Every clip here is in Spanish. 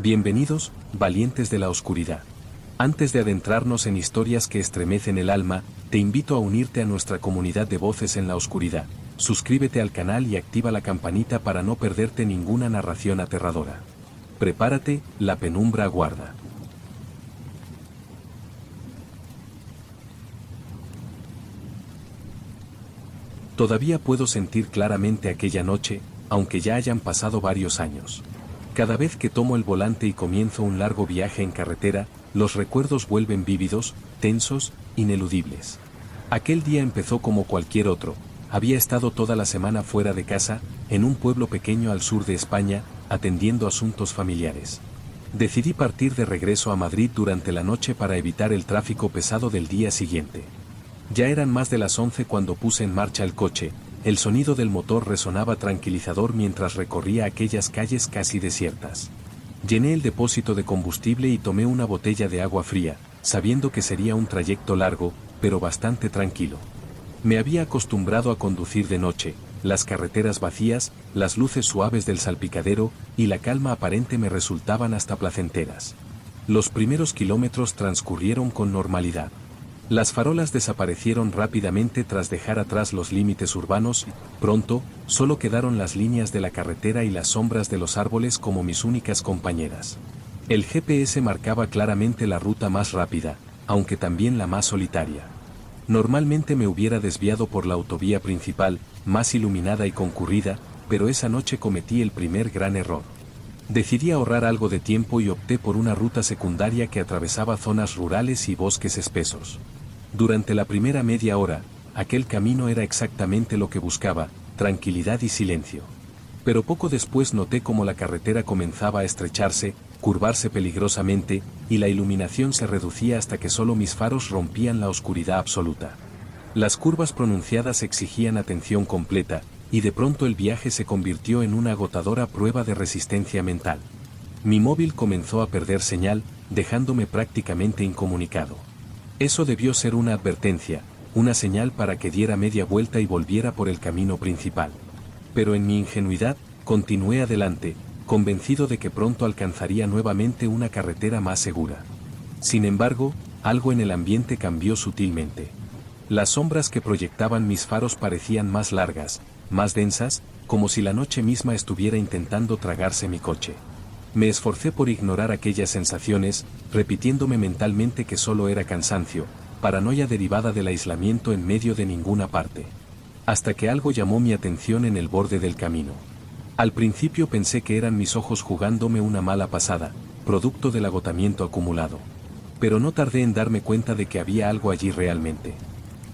Bienvenidos, valientes de la oscuridad. Antes de adentrarnos en historias que estremecen el alma, te invito a unirte a nuestra comunidad de voces en la oscuridad. Suscríbete al canal y activa la campanita para no perderte ninguna narración aterradora. Prepárate, la penumbra aguarda. Todavía puedo sentir claramente aquella noche, aunque ya hayan pasado varios años. Cada vez que tomo el volante y comienzo un largo viaje en carretera, los recuerdos vuelven vívidos, tensos, ineludibles. Aquel día empezó como cualquier otro. Había estado toda la semana fuera de casa, en un pueblo pequeño al sur de España, atendiendo asuntos familiares. Decidí partir de regreso a Madrid durante la noche para evitar el tráfico pesado del día siguiente. Ya eran más de las 11 cuando puse en marcha el coche. El sonido del motor resonaba tranquilizador mientras recorría aquellas calles casi desiertas. Llené el depósito de combustible y tomé una botella de agua fría, sabiendo que sería un trayecto largo, pero bastante tranquilo. Me había acostumbrado a conducir de noche, las carreteras vacías, las luces suaves del salpicadero y la calma aparente me resultaban hasta placenteras. Los primeros kilómetros transcurrieron con normalidad. Las farolas desaparecieron rápidamente tras dejar atrás los límites urbanos. Pronto, solo quedaron las líneas de la carretera y las sombras de los árboles como mis únicas compañeras. El GPS marcaba claramente la ruta más rápida, aunque también la más solitaria. Normalmente me hubiera desviado por la autovía principal, más iluminada y concurrida, pero esa noche cometí el primer gran error. Decidí ahorrar algo de tiempo y opté por una ruta secundaria que atravesaba zonas rurales y bosques espesos. Durante la primera media hora, aquel camino era exactamente lo que buscaba, tranquilidad y silencio. Pero poco después noté cómo la carretera comenzaba a estrecharse, curvarse peligrosamente, y la iluminación se reducía hasta que solo mis faros rompían la oscuridad absoluta. Las curvas pronunciadas exigían atención completa, y de pronto el viaje se convirtió en una agotadora prueba de resistencia mental. Mi móvil comenzó a perder señal, dejándome prácticamente incomunicado. Eso debió ser una advertencia, una señal para que diera media vuelta y volviera por el camino principal. Pero en mi ingenuidad, continué adelante, convencido de que pronto alcanzaría nuevamente una carretera más segura. Sin embargo, algo en el ambiente cambió sutilmente. Las sombras que proyectaban mis faros parecían más largas, más densas, como si la noche misma estuviera intentando tragarse mi coche. Me esforcé por ignorar aquellas sensaciones, repitiéndome mentalmente que solo era cansancio, paranoia derivada del aislamiento en medio de ninguna parte. Hasta que algo llamó mi atención en el borde del camino. Al principio pensé que eran mis ojos jugándome una mala pasada, producto del agotamiento acumulado. Pero no tardé en darme cuenta de que había algo allí realmente.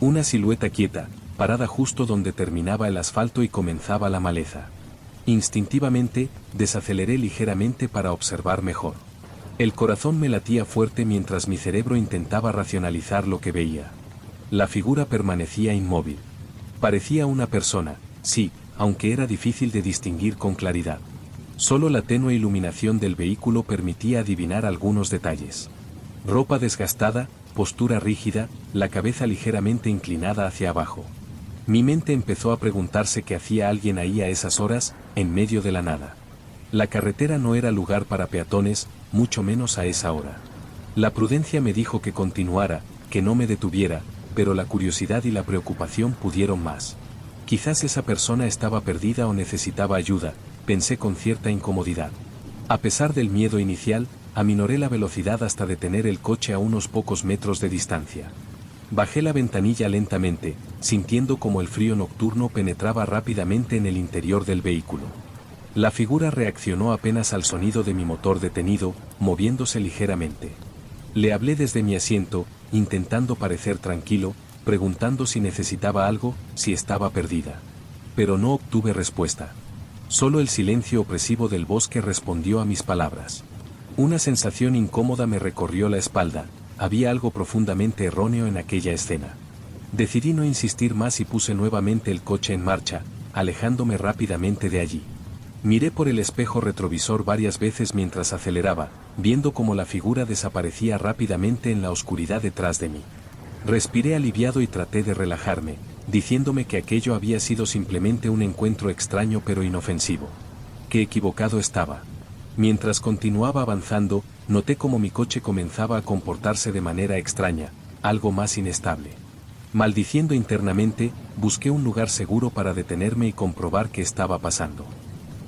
Una silueta quieta, parada justo donde terminaba el asfalto y comenzaba la maleza. Instintivamente, desaceleré ligeramente para observar mejor. El corazón me latía fuerte mientras mi cerebro intentaba racionalizar lo que veía. La figura permanecía inmóvil. Parecía una persona, sí, aunque era difícil de distinguir con claridad. Solo la tenue iluminación del vehículo permitía adivinar algunos detalles. Ropa desgastada, postura rígida, la cabeza ligeramente inclinada hacia abajo. Mi mente empezó a preguntarse qué hacía alguien ahí a esas horas, en medio de la nada. La carretera no era lugar para peatones, mucho menos a esa hora. La prudencia me dijo que continuara, que no me detuviera, pero la curiosidad y la preocupación pudieron más. Quizás esa persona estaba perdida o necesitaba ayuda, pensé con cierta incomodidad. A pesar del miedo inicial, aminoré la velocidad hasta detener el coche a unos pocos metros de distancia. Bajé la ventanilla lentamente, sintiendo como el frío nocturno penetraba rápidamente en el interior del vehículo. La figura reaccionó apenas al sonido de mi motor detenido, moviéndose ligeramente. Le hablé desde mi asiento, intentando parecer tranquilo, preguntando si necesitaba algo, si estaba perdida. Pero no obtuve respuesta. Solo el silencio opresivo del bosque respondió a mis palabras. Una sensación incómoda me recorrió la espalda. Había algo profundamente erróneo en aquella escena. Decidí no insistir más y puse nuevamente el coche en marcha, alejándome rápidamente de allí. Miré por el espejo retrovisor varias veces mientras aceleraba, viendo cómo la figura desaparecía rápidamente en la oscuridad detrás de mí. Respiré aliviado y traté de relajarme, diciéndome que aquello había sido simplemente un encuentro extraño pero inofensivo. Qué equivocado estaba. Mientras continuaba avanzando, noté cómo mi coche comenzaba a comportarse de manera extraña, algo más inestable. Maldiciendo internamente, busqué un lugar seguro para detenerme y comprobar qué estaba pasando.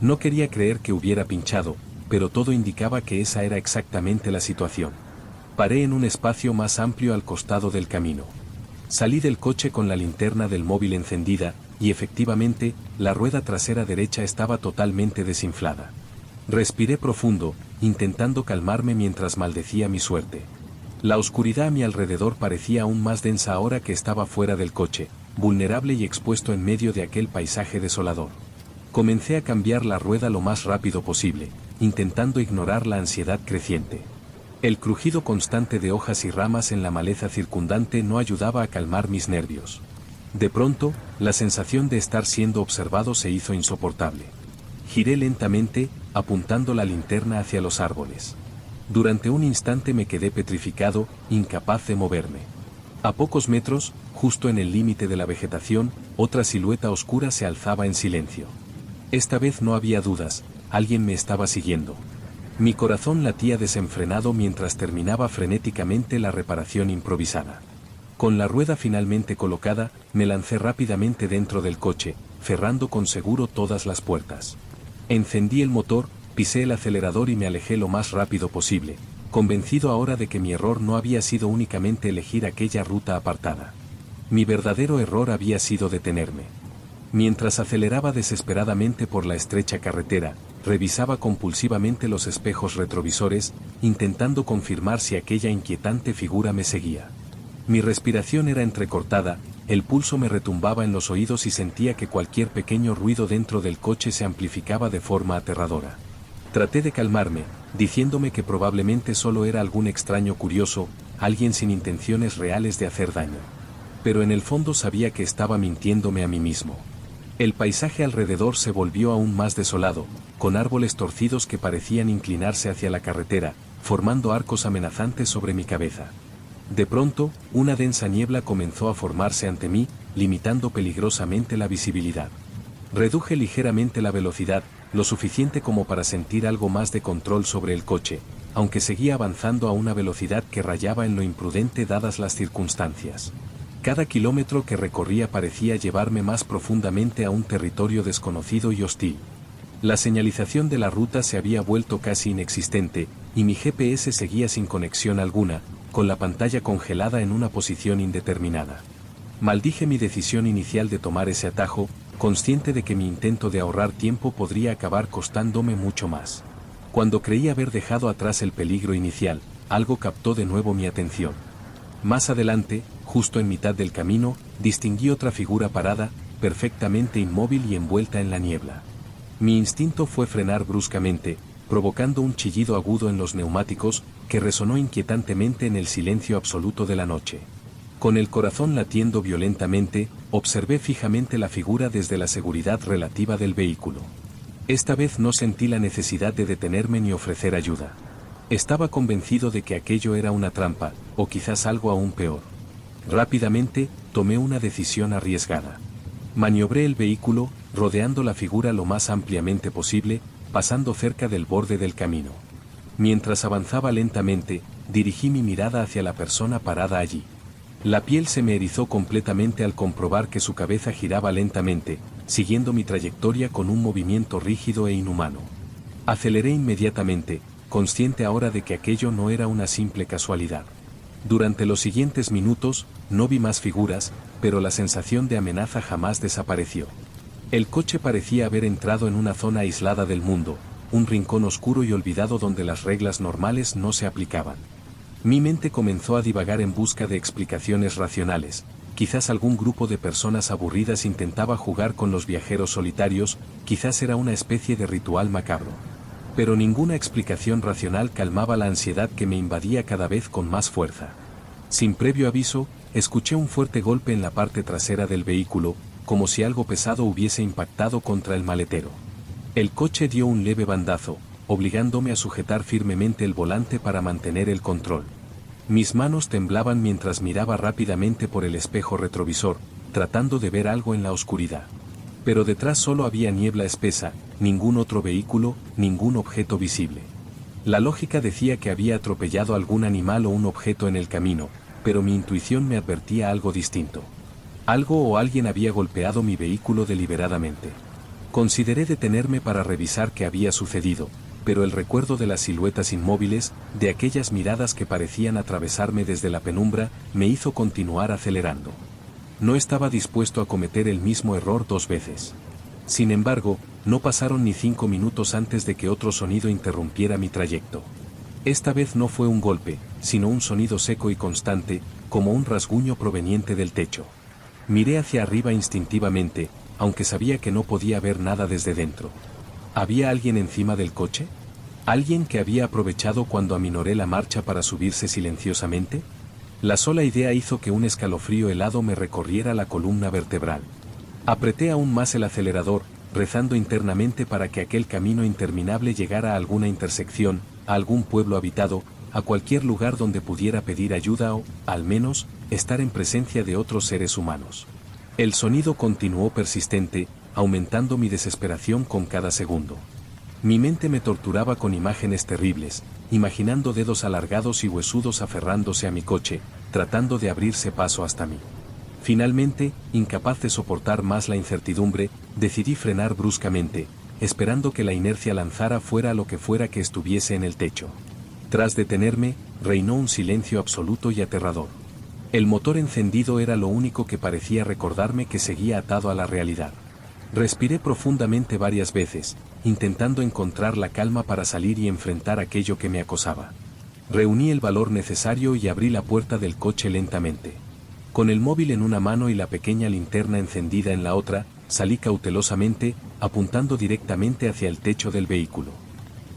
No quería creer que hubiera pinchado, pero todo indicaba que esa era exactamente la situación. Paré en un espacio más amplio al costado del camino. Salí del coche con la linterna del móvil encendida, y efectivamente, la rueda trasera derecha estaba totalmente desinflada. Respiré profundo, intentando calmarme mientras maldecía mi suerte. La oscuridad a mi alrededor parecía aún más densa ahora que estaba fuera del coche, vulnerable y expuesto en medio de aquel paisaje desolador. Comencé a cambiar la rueda lo más rápido posible, intentando ignorar la ansiedad creciente. El crujido constante de hojas y ramas en la maleza circundante no ayudaba a calmar mis nervios. De pronto, la sensación de estar siendo observado se hizo insoportable. Giré lentamente, apuntando la linterna hacia los árboles. Durante un instante me quedé petrificado, incapaz de moverme. A pocos metros, justo en el límite de la vegetación, otra silueta oscura se alzaba en silencio. Esta vez no había dudas, alguien me estaba siguiendo. Mi corazón latía desenfrenado mientras terminaba frenéticamente la reparación improvisada. Con la rueda finalmente colocada, me lancé rápidamente dentro del coche, cerrando con seguro todas las puertas. Encendí el motor, pisé el acelerador y me alejé lo más rápido posible, convencido ahora de que mi error no había sido únicamente elegir aquella ruta apartada. Mi verdadero error había sido detenerme. Mientras aceleraba desesperadamente por la estrecha carretera, revisaba compulsivamente los espejos retrovisores, intentando confirmar si aquella inquietante figura me seguía. Mi respiración era entrecortada, el pulso me retumbaba en los oídos y sentía que cualquier pequeño ruido dentro del coche se amplificaba de forma aterradora. Traté de calmarme, diciéndome que probablemente solo era algún extraño curioso, alguien sin intenciones reales de hacer daño. Pero en el fondo sabía que estaba mintiéndome a mí mismo. El paisaje alrededor se volvió aún más desolado, con árboles torcidos que parecían inclinarse hacia la carretera, formando arcos amenazantes sobre mi cabeza. De pronto, una densa niebla comenzó a formarse ante mí, limitando peligrosamente la visibilidad. Reduje ligeramente la velocidad, lo suficiente como para sentir algo más de control sobre el coche, aunque seguía avanzando a una velocidad que rayaba en lo imprudente dadas las circunstancias. Cada kilómetro que recorría parecía llevarme más profundamente a un territorio desconocido y hostil. La señalización de la ruta se había vuelto casi inexistente, y mi GPS seguía sin conexión alguna, con la pantalla congelada en una posición indeterminada. Maldije mi decisión inicial de tomar ese atajo, consciente de que mi intento de ahorrar tiempo podría acabar costándome mucho más. Cuando creí haber dejado atrás el peligro inicial, algo captó de nuevo mi atención. Más adelante, justo en mitad del camino, distinguí otra figura parada, perfectamente inmóvil y envuelta en la niebla. Mi instinto fue frenar bruscamente, provocando un chillido agudo en los neumáticos, que resonó inquietantemente en el silencio absoluto de la noche. Con el corazón latiendo violentamente, observé fijamente la figura desde la seguridad relativa del vehículo. Esta vez no sentí la necesidad de detenerme ni ofrecer ayuda. Estaba convencido de que aquello era una trampa, o quizás algo aún peor. Rápidamente, tomé una decisión arriesgada. Maniobré el vehículo, rodeando la figura lo más ampliamente posible, pasando cerca del borde del camino. Mientras avanzaba lentamente, dirigí mi mirada hacia la persona parada allí. La piel se me erizó completamente al comprobar que su cabeza giraba lentamente, siguiendo mi trayectoria con un movimiento rígido e inhumano. Aceleré inmediatamente, consciente ahora de que aquello no era una simple casualidad. Durante los siguientes minutos, no vi más figuras, pero la sensación de amenaza jamás desapareció. El coche parecía haber entrado en una zona aislada del mundo, un rincón oscuro y olvidado donde las reglas normales no se aplicaban. Mi mente comenzó a divagar en busca de explicaciones racionales. Quizás algún grupo de personas aburridas intentaba jugar con los viajeros solitarios, quizás era una especie de ritual macabro. Pero ninguna explicación racional calmaba la ansiedad que me invadía cada vez con más fuerza. Sin previo aviso, escuché un fuerte golpe en la parte trasera del vehículo, como si algo pesado hubiese impactado contra el maletero. El coche dio un leve bandazo, obligándome a sujetar firmemente el volante para mantener el control. Mis manos temblaban mientras miraba rápidamente por el espejo retrovisor, tratando de ver algo en la oscuridad. Pero detrás solo había niebla espesa, ningún otro vehículo, ningún objeto visible. La lógica decía que había atropellado algún animal o un objeto en el camino, pero mi intuición me advertía algo distinto. Algo o alguien había golpeado mi vehículo deliberadamente. Consideré detenerme para revisar qué había sucedido, pero el recuerdo de las siluetas inmóviles, de aquellas miradas que parecían atravesarme desde la penumbra, me hizo continuar acelerando. No estaba dispuesto a cometer el mismo error 2 veces. Sin embargo, no pasaron ni 5 minutos antes de que otro sonido interrumpiera mi trayecto. Esta vez no fue un golpe, sino un sonido seco y constante, como un rasguño proveniente del techo. Miré hacia arriba instintivamente, aunque sabía que no podía ver nada desde dentro. ¿Había alguien encima del coche? ¿Alguien que había aprovechado cuando aminoré la marcha para subirse silenciosamente? La sola idea hizo que un escalofrío helado me recorriera la columna vertebral. Apreté aún más el acelerador, rezando internamente para que aquel camino interminable llegara a alguna intersección, a algún pueblo habitado, a cualquier lugar donde pudiera pedir ayuda o, al menos, estar en presencia de otros seres humanos. El sonido continuó persistente, aumentando mi desesperación con cada segundo. Mi mente me torturaba con imágenes terribles, imaginando dedos alargados y huesudos aferrándose a mi coche, tratando de abrirse paso hasta mí. Finalmente, incapaz de soportar más la incertidumbre, decidí frenar bruscamente, esperando que la inercia lanzara fuera lo que fuera que estuviese en el techo. Tras detenerme, reinó un silencio absoluto y aterrador. El motor encendido era lo único que parecía recordarme que seguía atado a la realidad. Respiré profundamente varias veces, intentando encontrar la calma para salir y enfrentar aquello que me acosaba. Reuní el valor necesario y abrí la puerta del coche lentamente. Con el móvil en una mano y la pequeña linterna encendida en la otra, salí cautelosamente, apuntando directamente hacia el techo del vehículo.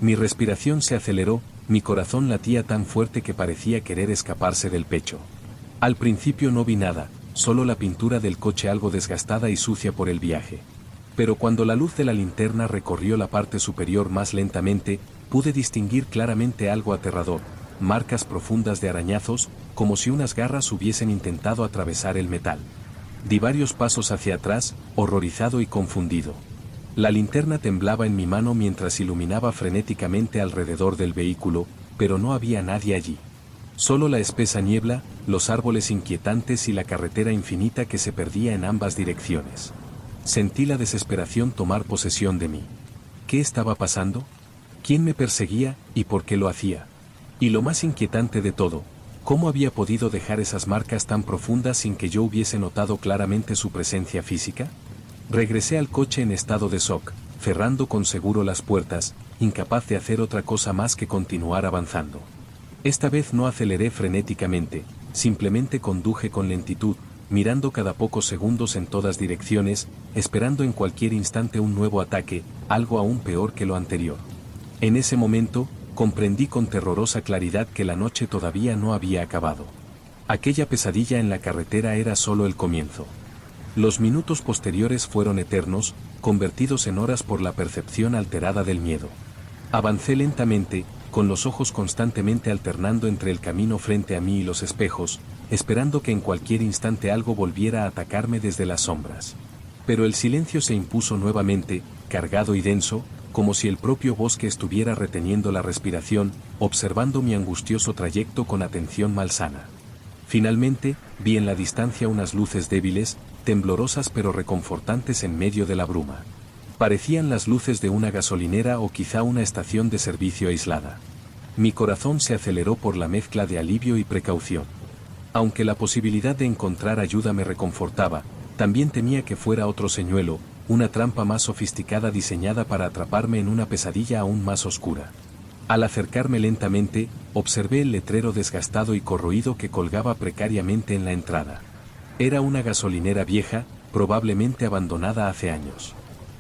Mi respiración se aceleró, mi corazón latía tan fuerte que parecía querer escaparse del pecho. Al principio no vi nada, solo la pintura del coche algo desgastada y sucia por el viaje. Pero cuando la luz de la linterna recorrió la parte superior más lentamente, pude distinguir claramente algo aterrador, marcas profundas de arañazos, como si unas garras hubiesen intentado atravesar el metal. Di varios pasos hacia atrás, horrorizado y confundido. La linterna temblaba en mi mano mientras iluminaba frenéticamente alrededor del vehículo, pero no había nadie allí. Solo la espesa niebla, los árboles inquietantes y la carretera infinita que se perdía en ambas direcciones. Sentí la desesperación tomar posesión de mí. ¿Qué estaba pasando? ¿Quién me perseguía y por qué lo hacía? Y lo más inquietante de todo, ¿cómo había podido dejar esas marcas tan profundas sin que yo hubiese notado claramente su presencia física? Regresé al coche en estado de shock, cerrando con seguro las puertas, incapaz de hacer otra cosa más que continuar avanzando. Esta vez no aceleré frenéticamente, simplemente conduje con lentitud, mirando cada pocos segundos en todas direcciones, esperando en cualquier instante un nuevo ataque, algo aún peor que lo anterior. En ese momento, comprendí con terrorosa claridad que la noche todavía no había acabado. Aquella pesadilla en la carretera era solo el comienzo. Los minutos posteriores fueron eternos, convertidos en horas por la percepción alterada del miedo. Avancé lentamente, con los ojos constantemente alternando entre el camino frente a mí y los espejos, esperando que en cualquier instante algo volviera a atacarme desde las sombras. Pero el silencio se impuso nuevamente, cargado y denso, como si el propio bosque estuviera reteniendo la respiración, observando mi angustioso trayecto con atención malsana. Finalmente, vi en la distancia unas luces débiles, temblorosas pero reconfortantes en medio de la bruma. Parecían las luces de una gasolinera o quizá una estación de servicio aislada. Mi corazón se aceleró por la mezcla de alivio y precaución. Aunque la posibilidad de encontrar ayuda me reconfortaba, también temía que fuera otro señuelo, una trampa más sofisticada diseñada para atraparme en una pesadilla aún más oscura. Al acercarme lentamente, observé el letrero desgastado y corroído que colgaba precariamente en la entrada. Era una gasolinera vieja, probablemente abandonada hace años.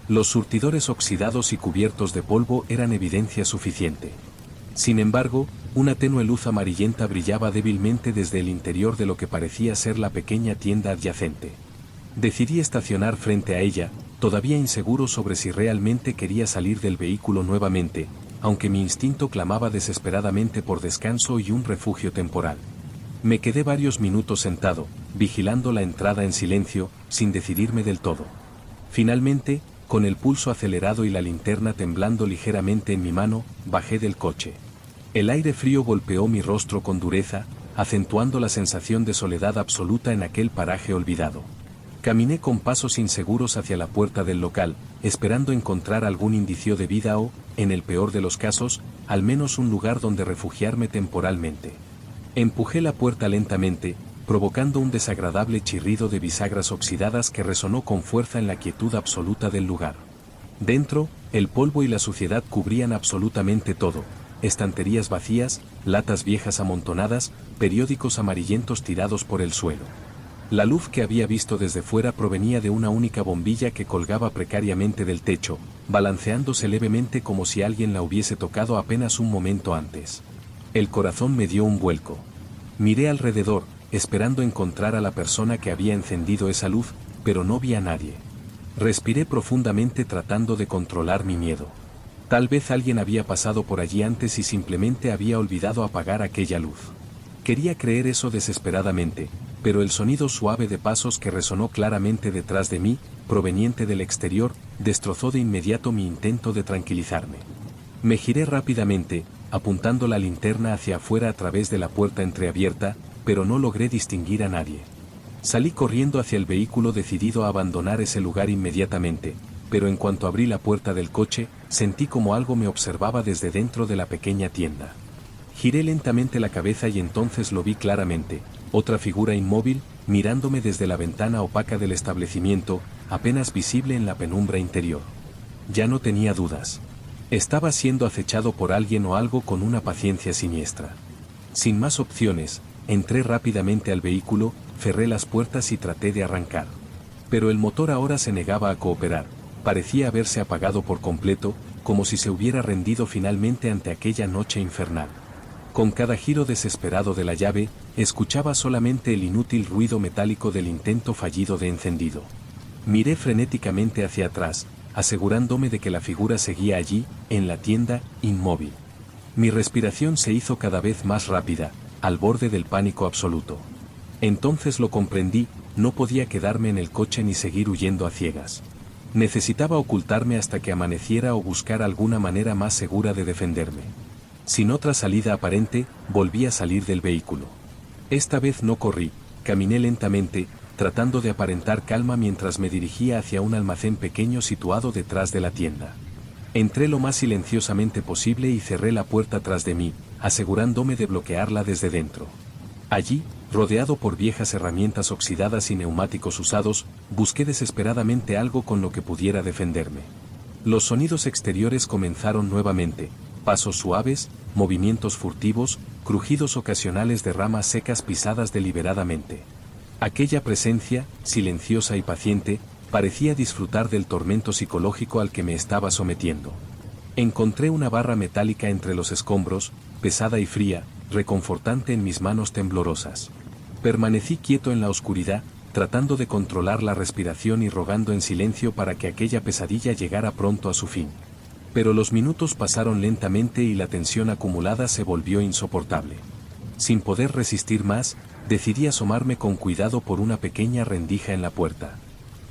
Los surtidores oxidados y cubiertos de polvo eran evidencia suficiente. Sin embargo, una tenue luz amarillenta brillaba débilmente desde el interior de lo que parecía ser la pequeña tienda adyacente. Decidí estacionar frente a ella, todavía inseguro sobre si realmente quería salir del vehículo nuevamente, aunque mi instinto clamaba desesperadamente por descanso y un refugio temporal. Me quedé varios minutos sentado, vigilando la entrada en silencio, sin decidirme del todo. Finalmente, con el pulso acelerado y la linterna temblando ligeramente en mi mano, bajé del coche. El aire frío golpeó mi rostro con dureza, acentuando la sensación de soledad absoluta en aquel paraje olvidado. Caminé con pasos inseguros hacia la puerta del local, esperando encontrar algún indicio de vida o, en el peor de los casos, al menos un lugar donde refugiarme temporalmente. Empujé la puerta lentamente, provocando un desagradable chirrido de bisagras oxidadas que resonó con fuerza en la quietud absoluta del lugar. Dentro, el polvo y la suciedad cubrían absolutamente todo: estanterías vacías, latas viejas amontonadas, periódicos amarillentos tirados por el suelo. La luz que había visto desde fuera provenía de una única bombilla que colgaba precariamente del techo, balanceándose levemente como si alguien la hubiese tocado apenas un momento antes. El corazón me dio un vuelco. Miré alrededor, esperando encontrar a la persona que había encendido esa luz, pero no vi a nadie. Respiré profundamente tratando de controlar mi miedo. Tal vez alguien había pasado por allí antes y simplemente había olvidado apagar aquella luz. Quería creer eso desesperadamente, pero el sonido suave de pasos que resonó claramente detrás de mí, proveniente del exterior, destrozó de inmediato mi intento de tranquilizarme. Me giré rápidamente, apuntando la linterna hacia afuera a través de la puerta entreabierta, pero no logré distinguir a nadie. Salí corriendo hacia el vehículo decidido a abandonar ese lugar inmediatamente, pero en cuanto abrí la puerta del coche, sentí como algo me observaba desde dentro de la pequeña tienda. Giré lentamente la cabeza y entonces lo vi claramente: otra figura inmóvil, mirándome desde la ventana opaca del establecimiento, apenas visible en la penumbra interior. Ya no tenía dudas. Estaba siendo acechado por alguien o algo con una paciencia siniestra. Sin más opciones, entré rápidamente al vehículo, cerré las puertas y traté de arrancar. Pero el motor ahora se negaba a cooperar, parecía haberse apagado por completo, como si se hubiera rendido finalmente ante aquella noche infernal. Con cada giro desesperado de la llave, escuchaba solamente el inútil ruido metálico del intento fallido de encendido. Miré frenéticamente hacia atrás, asegurándome de que la figura seguía allí, en la tienda, inmóvil. Mi respiración se hizo cada vez más rápida, al borde del pánico absoluto. Entonces lo comprendí: no podía quedarme en el coche ni seguir huyendo a ciegas. Necesitaba ocultarme hasta que amaneciera o buscar alguna manera más segura de defenderme. Sin otra salida aparente, volví a salir del vehículo. Esta vez no corrí, caminé lentamente, tratando de aparentar calma mientras me dirigía hacia un almacén pequeño situado detrás de la tienda. Entré lo más silenciosamente posible y cerré la puerta tras de mí, asegurándome de bloquearla desde dentro. Allí, rodeado por viejas herramientas oxidadas y neumáticos usados, busqué desesperadamente algo con lo que pudiera defenderme. Los sonidos exteriores comenzaron nuevamente: pasos suaves, movimientos furtivos, crujidos ocasionales de ramas secas pisadas deliberadamente. Aquella presencia, silenciosa y paciente, parecía disfrutar del tormento psicológico al que me estaba sometiendo. Encontré una barra metálica entre los escombros, pesada y fría, reconfortante en mis manos temblorosas. Permanecí quieto en la oscuridad, tratando de controlar la respiración y rogando en silencio para que aquella pesadilla llegara pronto a su fin. Pero los minutos pasaron lentamente y la tensión acumulada se volvió insoportable. Sin poder resistir más, decidí asomarme con cuidado por una pequeña rendija en la puerta.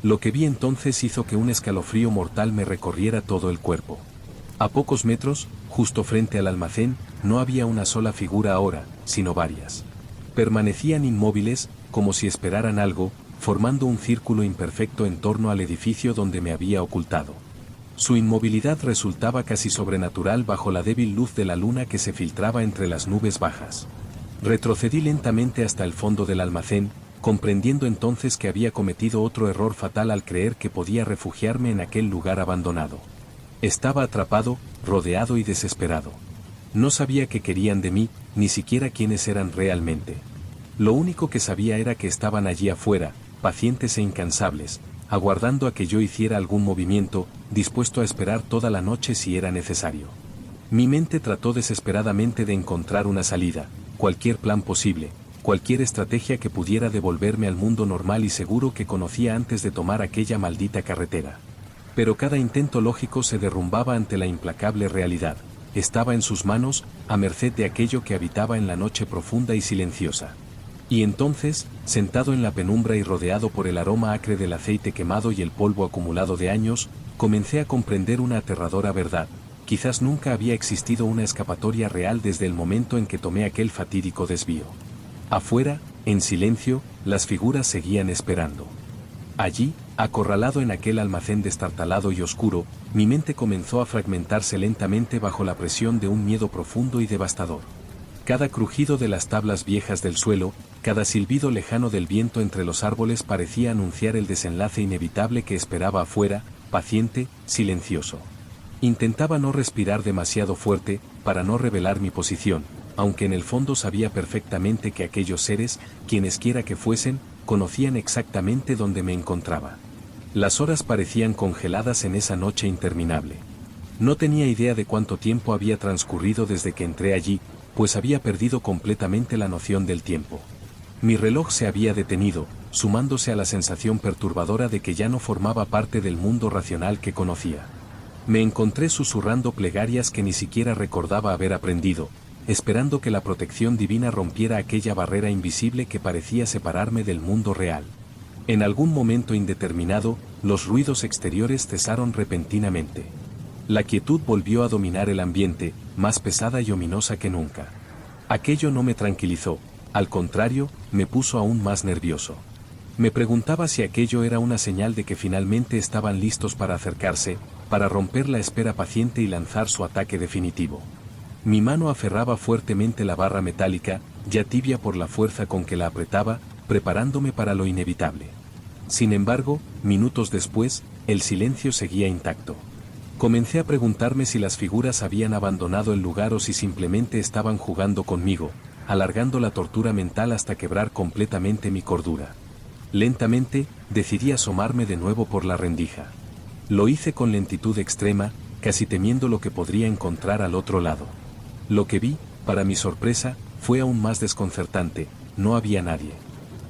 Lo que vi entonces hizo que un escalofrío mortal me recorriera todo el cuerpo. A pocos metros, justo frente al almacén, no había una sola figura ahora, sino varias. Permanecían inmóviles, como si esperaran algo, formando un círculo imperfecto en torno al edificio donde me había ocultado. Su inmovilidad resultaba casi sobrenatural bajo la débil luz de la luna que se filtraba entre las nubes bajas. Retrocedí lentamente hasta el fondo del almacén, comprendiendo entonces que había cometido otro error fatal al creer que podía refugiarme en aquel lugar abandonado. Estaba atrapado, rodeado y desesperado. No sabía qué querían de mí, ni siquiera quiénes eran realmente. Lo único que sabía era que estaban allí afuera, pacientes e incansables, aguardando a que yo hiciera algún movimiento, dispuesto a esperar toda la noche si era necesario. Mi mente trató desesperadamente de encontrar una salida, cualquier plan posible, cualquier estrategia que pudiera devolverme al mundo normal y seguro que conocía antes de tomar aquella maldita carretera. Pero cada intento lógico se derrumbaba ante la implacable realidad. Estaba en sus manos, a merced de aquello que habitaba en la noche profunda y silenciosa. Y entonces, sentado en la penumbra y rodeado por el aroma acre del aceite quemado y el polvo acumulado de años, comencé a comprender una aterradora verdad. Quizás nunca había existido una escapatoria real desde el momento en que tomé aquel fatídico desvío. Afuera, en silencio, las figuras seguían esperando. Allí, acorralado en aquel almacén destartalado y oscuro, mi mente comenzó a fragmentarse lentamente bajo la presión de un miedo profundo y devastador. Cada crujido de las tablas viejas del suelo, cada silbido lejano del viento entre los árboles parecía anunciar el desenlace inevitable que esperaba afuera, paciente, silencioso. Intentaba no respirar demasiado fuerte, para no revelar mi posición, aunque en el fondo sabía perfectamente que aquellos seres, quienesquiera que fuesen, conocían exactamente dónde me encontraba. Las horas parecían congeladas en esa noche interminable. No tenía idea de cuánto tiempo había transcurrido desde que entré allí, pues había perdido completamente la noción del tiempo. Mi reloj se había detenido, sumándose a la sensación perturbadora de que ya no formaba parte del mundo racional que conocía. Me encontré susurrando plegarias que ni siquiera recordaba haber aprendido, esperando que la protección divina rompiera aquella barrera invisible que parecía separarme del mundo real. En algún momento indeterminado, los ruidos exteriores cesaron repentinamente. La quietud volvió a dominar el ambiente, más pesada y ominosa que nunca. Aquello no me tranquilizó, al contrario, me puso aún más nervioso. Me preguntaba si aquello era una señal de que finalmente estaban listos para acercarse, para romper la espera paciente y lanzar su ataque definitivo. Mi mano aferraba fuertemente la barra metálica, ya tibia por la fuerza con que la apretaba, preparándome para lo inevitable. Sin embargo, minutos después, el silencio seguía intacto. Comencé a preguntarme si las figuras habían abandonado el lugar o si simplemente estaban jugando conmigo, alargando la tortura mental hasta quebrar completamente mi cordura. Lentamente, decidí asomarme de nuevo por la rendija. Lo hice con lentitud extrema, casi temiendo lo que podría encontrar al otro lado. Lo que vi, para mi sorpresa, fue aún más desconcertante. No había nadie.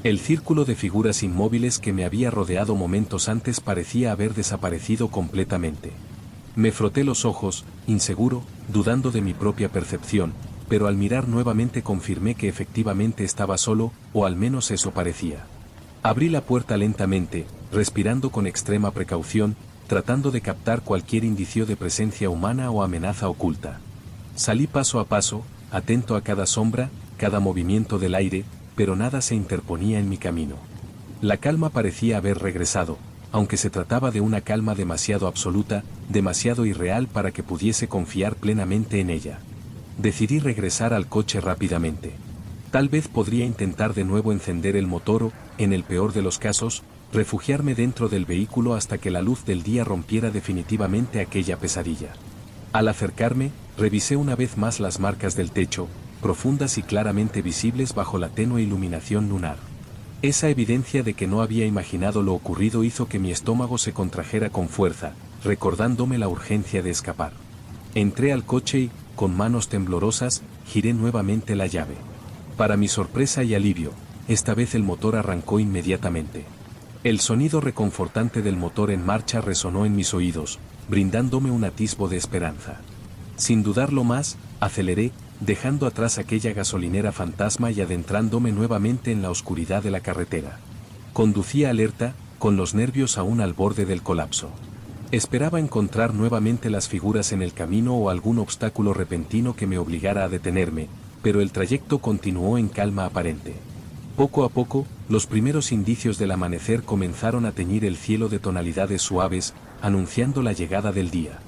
El círculo de figuras inmóviles que me había rodeado momentos antes parecía haber desaparecido completamente. Me froté los ojos, inseguro, dudando de mi propia percepción, pero al mirar nuevamente confirmé que efectivamente estaba solo, o al menos eso parecía. Abrí la puerta lentamente, respirando con extrema precaución, tratando de captar cualquier indicio de presencia humana o amenaza oculta. Salí paso a paso, atento a cada sombra, cada movimiento del aire, pero nada se interponía en mi camino. La calma parecía haber regresado, aunque se trataba de una calma demasiado absoluta, demasiado irreal para que pudiese confiar plenamente en ella. Decidí regresar al coche rápidamente. Tal vez podría intentar de nuevo encender el motor o, en el peor de los casos, refugiarme dentro del vehículo hasta que la luz del día rompiera definitivamente aquella pesadilla. Al acercarme, revisé una vez más las marcas del techo, profundas y claramente visibles bajo la tenue iluminación lunar. Esa evidencia de que no había imaginado lo ocurrido hizo que mi estómago se contrajera con fuerza, recordándome la urgencia de escapar. Entré al coche y, con manos temblorosas, giré nuevamente la llave. Para mi sorpresa y alivio, esta vez el motor arrancó inmediatamente. El sonido reconfortante del motor en marcha resonó en mis oídos, brindándome un atisbo de esperanza. Sin dudarlo más, aceleré, dejando atrás aquella gasolinera fantasma y adentrándome nuevamente en la oscuridad de la carretera. Conducía alerta, con los nervios aún al borde del colapso. Esperaba encontrar nuevamente las figuras en el camino o algún obstáculo repentino que me obligara a detenerme, pero el trayecto continuó en calma aparente. Poco a poco, los primeros indicios del amanecer comenzaron a teñir el cielo de tonalidades suaves, anunciando la llegada del día.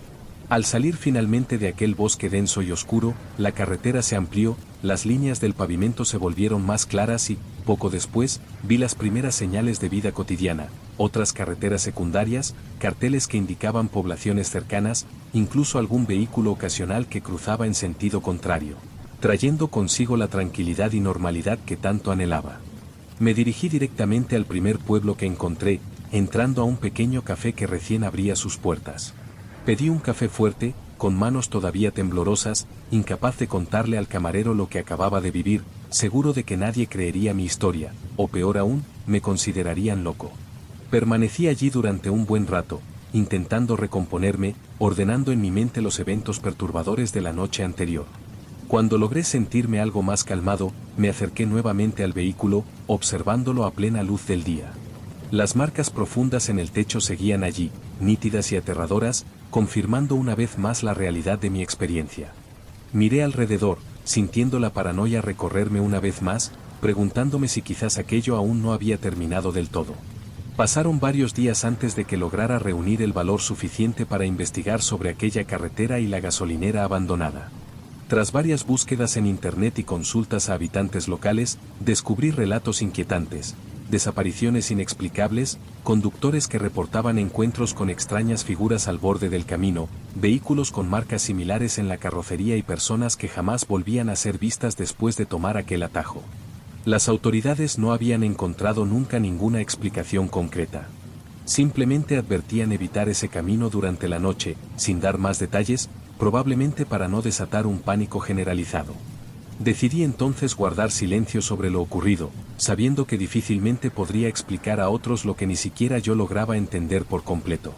Al salir finalmente de aquel bosque denso y oscuro, la carretera se amplió, las líneas del pavimento se volvieron más claras y, poco después, vi las primeras señales de vida cotidiana, otras carreteras secundarias, carteles que indicaban poblaciones cercanas, incluso algún vehículo ocasional que cruzaba en sentido contrario, trayendo consigo la tranquilidad y normalidad que tanto anhelaba. Me dirigí directamente al primer pueblo que encontré, entrando a un pequeño café que recién abría sus puertas. Pedí un café fuerte, con manos todavía temblorosas, incapaz de contarle al camarero lo que acababa de vivir, seguro de que nadie creería mi historia, o peor aún, me considerarían loco. Permanecí allí durante un buen rato, intentando recomponerme, ordenando en mi mente los eventos perturbadores de la noche anterior. Cuando logré sentirme algo más calmado, me acerqué nuevamente al vehículo, observándolo a plena luz del día. Las marcas profundas en el techo seguían allí, nítidas y aterradoras, confirmando una vez más la realidad de mi experiencia. Miré alrededor, sintiendo la paranoia recorrerme una vez más, preguntándome si quizás aquello aún no había terminado del todo. Pasaron varios días antes de que lograra reunir el valor suficiente para investigar sobre aquella carretera y la gasolinera abandonada. Tras varias búsquedas en internet y consultas a habitantes locales, descubrí relatos inquietantes, desapariciones inexplicables, conductores que reportaban encuentros con extrañas figuras al borde del camino, vehículos con marcas similares en la carrocería y personas que jamás volvían a ser vistas después de tomar aquel atajo. Las autoridades no habían encontrado nunca ninguna explicación concreta. Simplemente advertían evitar ese camino durante la noche, sin dar más detalles, probablemente para no desatar un pánico generalizado. Decidí entonces guardar silencio sobre lo ocurrido, sabiendo que difícilmente podría explicar a otros lo que ni siquiera yo lograba entender por completo.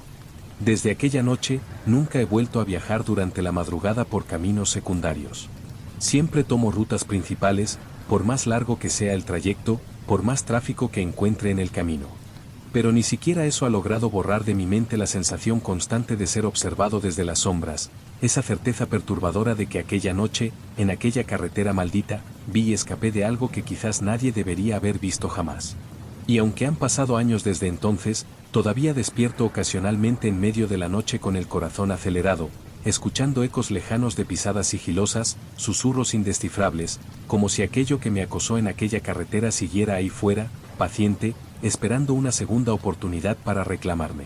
Desde aquella noche, nunca he vuelto a viajar durante la madrugada por caminos secundarios. Siempre tomo rutas principales, por más largo que sea el trayecto, por más tráfico que encuentre en el camino. Pero ni siquiera eso ha logrado borrar de mi mente la sensación constante de ser observado desde las sombras, esa certeza perturbadora de que aquella noche, en aquella carretera maldita, vi y escapé de algo que quizás nadie debería haber visto jamás. Y aunque han pasado años desde entonces, todavía despierto ocasionalmente en medio de la noche con el corazón acelerado, escuchando ecos lejanos de pisadas sigilosas, susurros indescifrables, como si aquello que me acosó en aquella carretera siguiera ahí fuera, paciente, esperando una segunda oportunidad para reclamarme.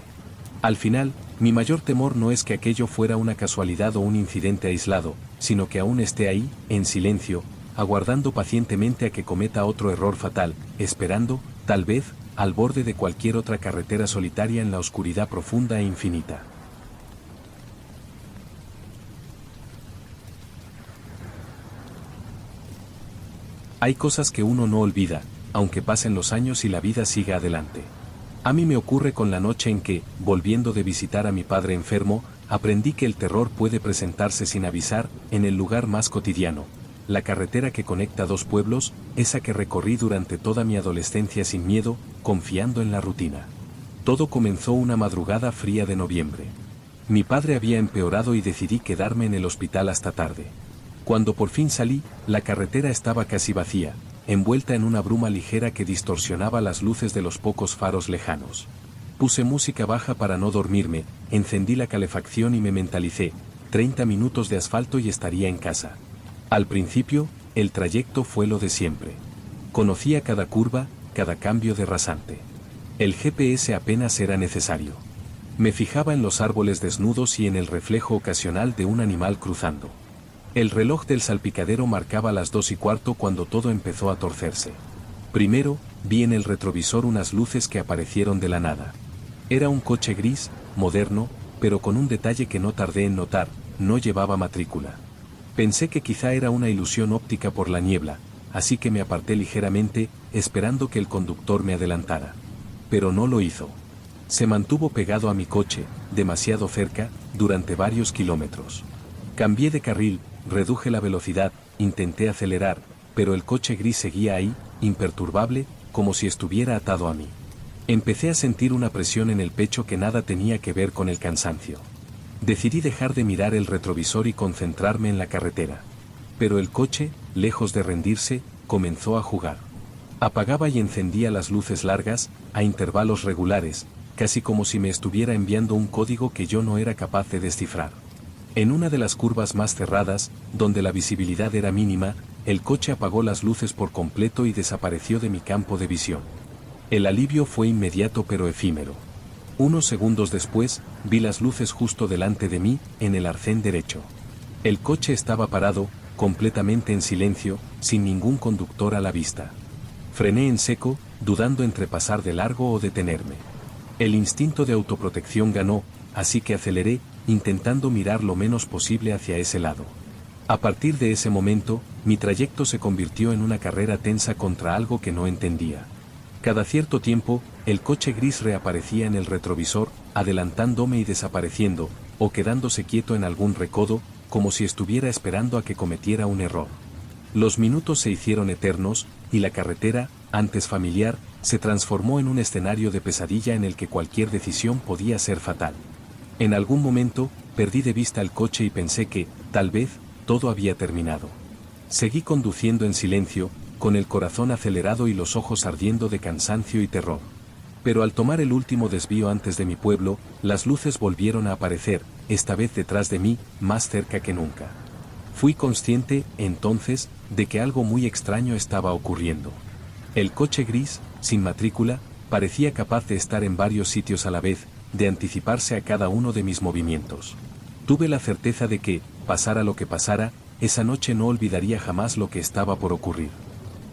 Al final, mi mayor temor no es que aquello fuera una casualidad o un incidente aislado, sino que aún esté ahí, en silencio, aguardando pacientemente a que cometa otro error fatal, esperando, tal vez, al borde de cualquier otra carretera solitaria en la oscuridad profunda e infinita. Hay cosas que uno no olvida, aunque pasen los años y la vida siga adelante. A mí me ocurre con la noche en que, volviendo de visitar a mi padre enfermo, aprendí que el terror puede presentarse sin avisar, en el lugar más cotidiano, la carretera que conecta dos pueblos, esa que recorrí durante toda mi adolescencia sin miedo, confiando en la rutina. Todo comenzó una madrugada fría de noviembre. Mi padre había empeorado y decidí quedarme en el hospital hasta tarde. Cuando por fin salí, la carretera estaba casi vacía, envuelta en una bruma ligera que distorsionaba las luces de los pocos faros lejanos. Puse música baja para no dormirme, encendí la calefacción y me mentalicé, 30 minutos de asfalto y estaría en casa. Al principio, el trayecto fue lo de siempre. Conocía cada curva, cada cambio de rasante. El GPS apenas era necesario. Me fijaba en los árboles desnudos y en el reflejo ocasional de un animal cruzando. El reloj del salpicadero marcaba las 2:15 cuando todo empezó a torcerse. Primero, vi en el retrovisor unas luces que aparecieron de la nada. Era un coche gris, moderno, pero con un detalle que no tardé en notar, no llevaba matrícula. Pensé que quizá era una ilusión óptica por la niebla, así que me aparté ligeramente, esperando que el conductor me adelantara. Pero no lo hizo. Se mantuvo pegado a mi coche, demasiado cerca, durante varios kilómetros. Cambié de carril, reduje la velocidad, intenté acelerar, pero el coche gris seguía ahí, imperturbable, como si estuviera atado a mí. Empecé a sentir una presión en el pecho que nada tenía que ver con el cansancio. Decidí dejar de mirar el retrovisor y concentrarme en la carretera. Pero el coche, lejos de rendirse, comenzó a jugar. Apagaba y encendía las luces largas, a intervalos regulares, casi como si me estuviera enviando un código que yo no era capaz de descifrar. En una de las curvas más cerradas, donde la visibilidad era mínima, el coche apagó las luces por completo y desapareció de mi campo de visión. El alivio fue inmediato pero efímero. Unos segundos después, vi las luces justo delante de mí, en el arcén derecho. El coche estaba parado, completamente en silencio, sin ningún conductor a la vista. Frené en seco, dudando entre pasar de largo o detenerme. El instinto de autoprotección ganó, así que aceleré, intentando mirar lo menos posible hacia ese lado. A partir de ese momento, mi trayecto se convirtió en una carrera tensa contra algo que no entendía. Cada cierto tiempo, el coche gris reaparecía en el retrovisor, adelantándome y desapareciendo, o quedándose quieto en algún recodo, como si estuviera esperando a que cometiera un error. Los minutos se hicieron eternos, y la carretera, antes familiar, se transformó en un escenario de pesadilla en el que cualquier decisión podía ser fatal. En algún momento, perdí de vista el coche y pensé que, tal vez, todo había terminado. Seguí conduciendo en silencio, con el corazón acelerado y los ojos ardiendo de cansancio y terror. Pero al tomar el último desvío antes de mi pueblo, las luces volvieron a aparecer, esta vez detrás de mí, más cerca que nunca. Fui consciente, entonces, de que algo muy extraño estaba ocurriendo. El coche gris, sin matrícula, parecía capaz de estar en varios sitios a la vez, de anticiparse a cada uno de mis movimientos. Tuve la certeza de que, pasara lo que pasara, esa noche no olvidaría jamás lo que estaba por ocurrir.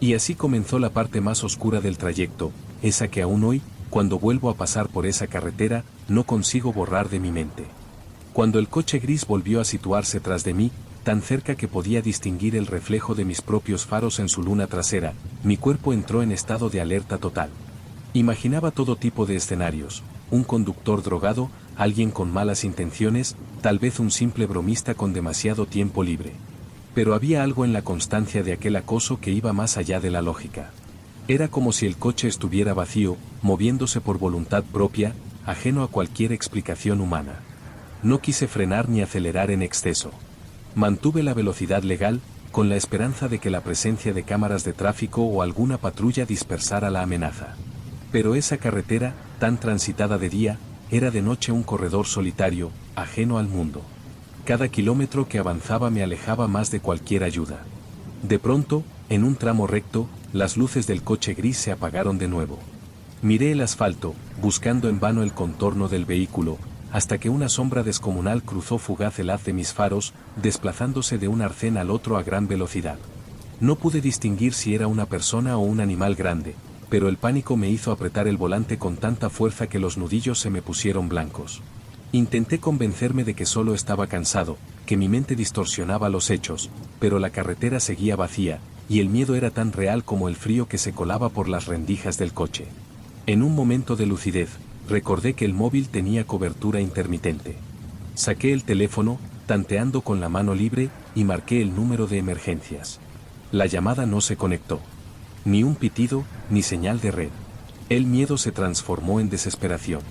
Y así comenzó la parte más oscura del trayecto, esa que aún hoy, cuando vuelvo a pasar por esa carretera, no consigo borrar de mi mente. Cuando el coche gris volvió a situarse tras de mí, tan cerca que podía distinguir el reflejo de mis propios faros en su luna trasera, mi cuerpo entró en estado de alerta total. Imaginaba todo tipo de escenarios, un conductor drogado, alguien con malas intenciones, tal vez un simple bromista con demasiado tiempo libre. Pero había algo en la constancia de aquel acoso que iba más allá de la lógica. Era como si el coche estuviera vacío, moviéndose por voluntad propia, ajeno a cualquier explicación humana. No quise frenar ni acelerar en exceso. Mantuve la velocidad legal, con la esperanza de que la presencia de cámaras de tráfico o alguna patrulla dispersara la amenaza. Pero esa carretera, tan transitada de día, era de noche un corredor solitario, ajeno al mundo. Cada kilómetro que avanzaba me alejaba más de cualquier ayuda. De pronto, en un tramo recto, las luces del coche gris se apagaron de nuevo. Miré el asfalto, buscando en vano el contorno del vehículo, hasta que una sombra descomunal cruzó fugaz el haz de mis faros, desplazándose de un arcén al otro a gran velocidad. No pude distinguir si era una persona o un animal grande, pero el pánico me hizo apretar el volante con tanta fuerza que los nudillos se me pusieron blancos. Intenté convencerme de que solo estaba cansado, que mi mente distorsionaba los hechos, pero la carretera seguía vacía, y el miedo era tan real como el frío que se colaba por las rendijas del coche. En un momento de lucidez, recordé que el móvil tenía cobertura intermitente. Saqué el teléfono, tanteando con la mano libre, y marqué el número de emergencias. La llamada no se conectó. Ni un pitido, ni señal de red. El miedo se transformó en desesperación.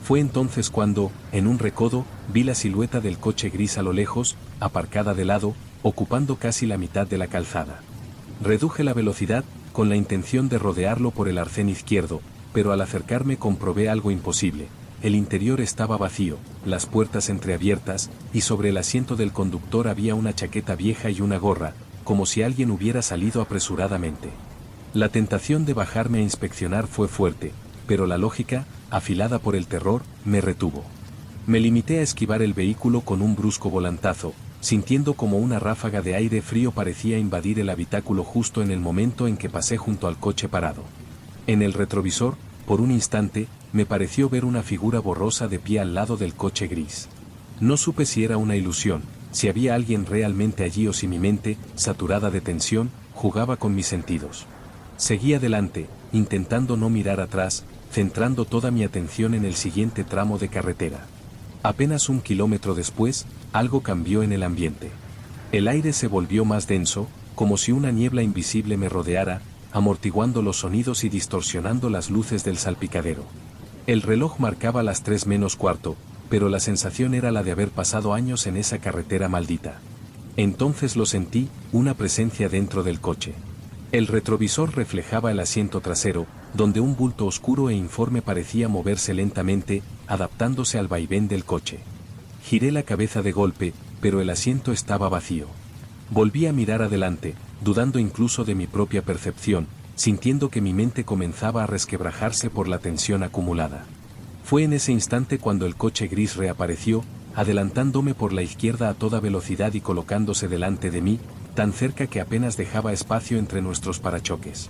Fue entonces cuando, en un recodo, vi la silueta del coche gris a lo lejos, aparcada de lado, ocupando casi la mitad de la calzada. Reduje la velocidad, con la intención de rodearlo por el arcén izquierdo, pero al acercarme comprobé algo imposible. El interior estaba vacío, las puertas entreabiertas, y sobre el asiento del conductor había una chaqueta vieja y una gorra, como si alguien hubiera salido apresuradamente. La tentación de bajarme a inspeccionar fue fuerte, pero la lógica, afilada por el terror, me retuvo. Me limité a esquivar el vehículo con un brusco volantazo, sintiendo como una ráfaga de aire frío parecía invadir el habitáculo justo en el momento en que pasé junto al coche parado. En el retrovisor, por un instante, me pareció ver una figura borrosa de pie al lado del coche gris. No supe si era una ilusión, si había alguien realmente allí o si mi mente, saturada de tensión, jugaba con mis sentidos. Seguí adelante, intentando no mirar atrás, centrando toda mi atención en el siguiente tramo de carretera. Apenas un kilómetro después, algo cambió en el ambiente. El aire se volvió más denso, como si una niebla invisible me rodeara, amortiguando los sonidos y distorsionando las luces del salpicadero. El reloj marcaba las 3 menos cuarto, pero la sensación era la de haber pasado años en esa carretera maldita. Entonces lo sentí, una presencia dentro del coche. El retrovisor reflejaba el asiento trasero, donde un bulto oscuro e informe parecía moverse lentamente, adaptándose al vaivén del coche. Giré la cabeza de golpe, pero el asiento estaba vacío. Volví a mirar adelante, dudando incluso de mi propia percepción, sintiendo que mi mente comenzaba a resquebrajarse por la tensión acumulada. Fue en ese instante cuando el coche gris reapareció, adelantándome por la izquierda a toda velocidad y colocándose delante de mí, tan cerca que apenas dejaba espacio entre nuestros parachoques.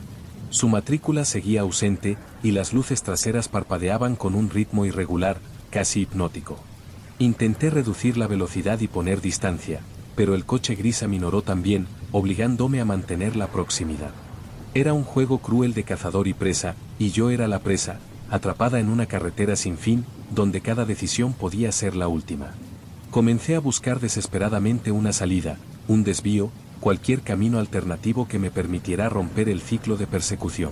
Su matrícula seguía ausente, y las luces traseras parpadeaban con un ritmo irregular, casi hipnótico. Intenté reducir la velocidad y poner distancia, pero el coche gris aminoró también, obligándome a mantener la proximidad. Era un juego cruel de cazador y presa, y yo era la presa, atrapada en una carretera sin fin, donde cada decisión podía ser la última. Comencé a buscar desesperadamente una salida, un desvío, cualquier camino alternativo que me permitiera romper el ciclo de persecución.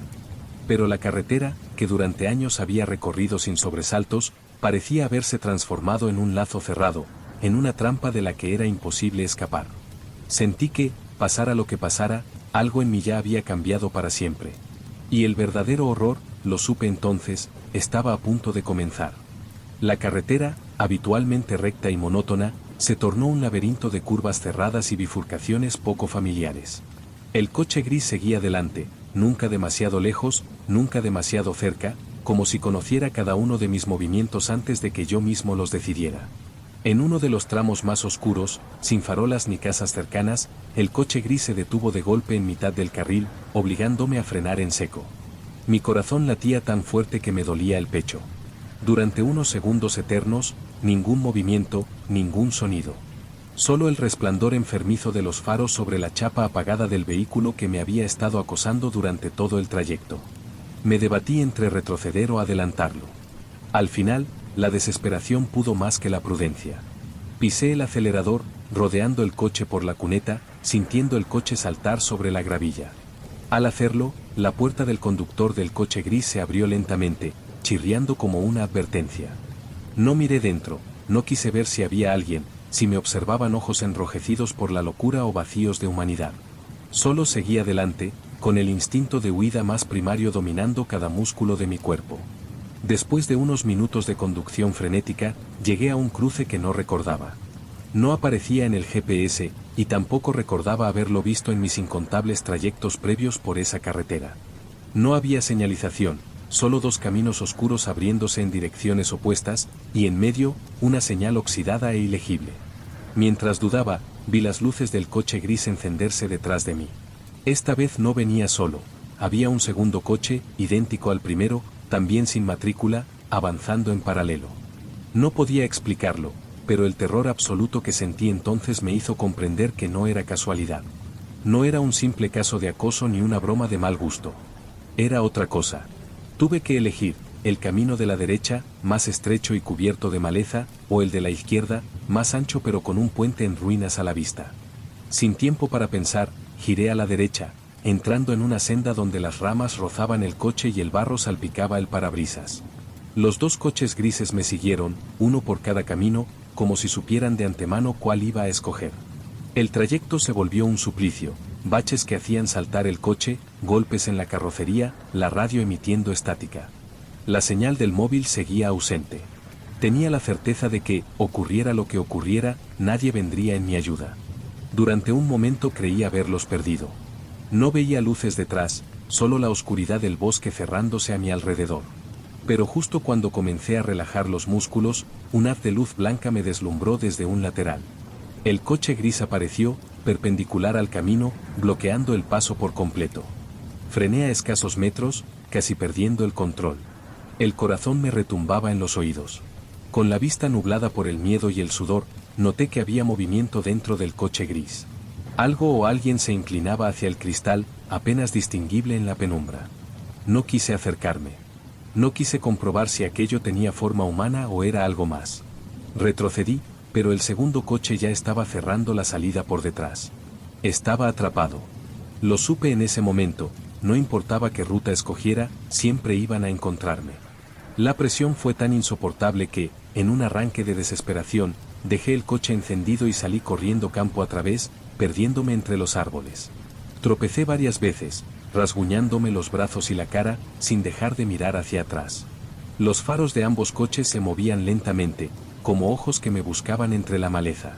Pero la carretera, que durante años había recorrido sin sobresaltos, parecía haberse transformado en un lazo cerrado, en una trampa de la que era imposible escapar. Sentí que, pasara lo que pasara, algo en mí ya había cambiado para siempre. Y el verdadero horror, lo supe entonces, estaba a punto de comenzar. La carretera, habitualmente recta y monótona, se tornó un laberinto de curvas cerradas y bifurcaciones poco familiares. El coche gris seguía delante, nunca demasiado lejos, nunca demasiado cerca, como si conociera cada uno de mis movimientos antes de que yo mismo los decidiera. En uno de los tramos más oscuros, sin farolas ni casas cercanas, el coche gris se detuvo de golpe en mitad del carril, obligándome a frenar en seco. Mi corazón latía tan fuerte que me dolía el pecho. Durante unos segundos eternos, ningún movimiento, ningún sonido. Solo el resplandor enfermizo de los faros sobre la chapa apagada del vehículo que me había estado acosando durante todo el trayecto. Me debatí entre retroceder o adelantarlo. Al final, la desesperación pudo más que la prudencia. Pisé el acelerador, rodeando el coche por la cuneta, sintiendo el coche saltar sobre la gravilla. Al hacerlo, la puerta del conductor del coche gris se abrió lentamente, chirriando como una advertencia. No miré dentro, no quise ver si había alguien, si me observaban ojos enrojecidos por la locura o vacíos de humanidad. Solo seguí adelante, con el instinto de huida más primario dominando cada músculo de mi cuerpo. Después de unos minutos de conducción frenética, llegué a un cruce que no recordaba. No aparecía en el GPS, y tampoco recordaba haberlo visto en mis incontables trayectos previos por esa carretera. No había señalización, solo dos caminos oscuros abriéndose en direcciones opuestas, y en medio, una señal oxidada e ilegible. Mientras dudaba, vi las luces del coche gris encenderse detrás de mí. Esta vez no venía solo, había un segundo coche, idéntico al primero, también sin matrícula, avanzando en paralelo. No podía explicarlo, pero el terror absoluto que sentí entonces me hizo comprender que no era casualidad. No era un simple caso de acoso ni una broma de mal gusto. Era otra cosa. Tuve que elegir, el camino de la derecha, más estrecho y cubierto de maleza, o el de la izquierda, más ancho pero con un puente en ruinas a la vista. Sin tiempo para pensar, giré a la derecha, entrando en una senda donde las ramas rozaban el coche y el barro salpicaba el parabrisas. Los dos coches grises me siguieron, uno por cada camino, como si supieran de antemano cuál iba a escoger. El trayecto se volvió un suplicio, baches que hacían saltar el coche, golpes en la carrocería, la radio emitiendo estática. La señal del móvil seguía ausente. Tenía la certeza de que, ocurriera lo que ocurriera, nadie vendría en mi ayuda. Durante un momento creí haberlos perdido. No veía luces detrás, solo la oscuridad del bosque cerrándose a mi alrededor. Pero justo cuando comencé a relajar los músculos, un haz de luz blanca me deslumbró desde un lateral. El coche gris apareció, perpendicular al camino, bloqueando el paso por completo. Frené a escasos metros, casi perdiendo el control. El corazón me retumbaba en los oídos. Con la vista nublada por el miedo y el sudor, noté que había movimiento dentro del coche gris. Algo o alguien se inclinaba hacia el cristal, apenas distinguible en la penumbra. No quise acercarme. No quise comprobar si aquello tenía forma humana o era algo más. Retrocedí, pero el segundo coche ya estaba cerrando la salida por detrás. Estaba atrapado. Lo supe en ese momento, no importaba qué ruta escogiera, siempre iban a encontrarme. La presión fue tan insoportable que, en un arranque de desesperación, dejé el coche encendido y salí corriendo campo a través, perdiéndome entre los árboles. Tropecé varias veces, rasguñándome los brazos y la cara, sin dejar de mirar hacia atrás. Los faros de ambos coches se movían lentamente, como ojos que me buscaban entre la maleza.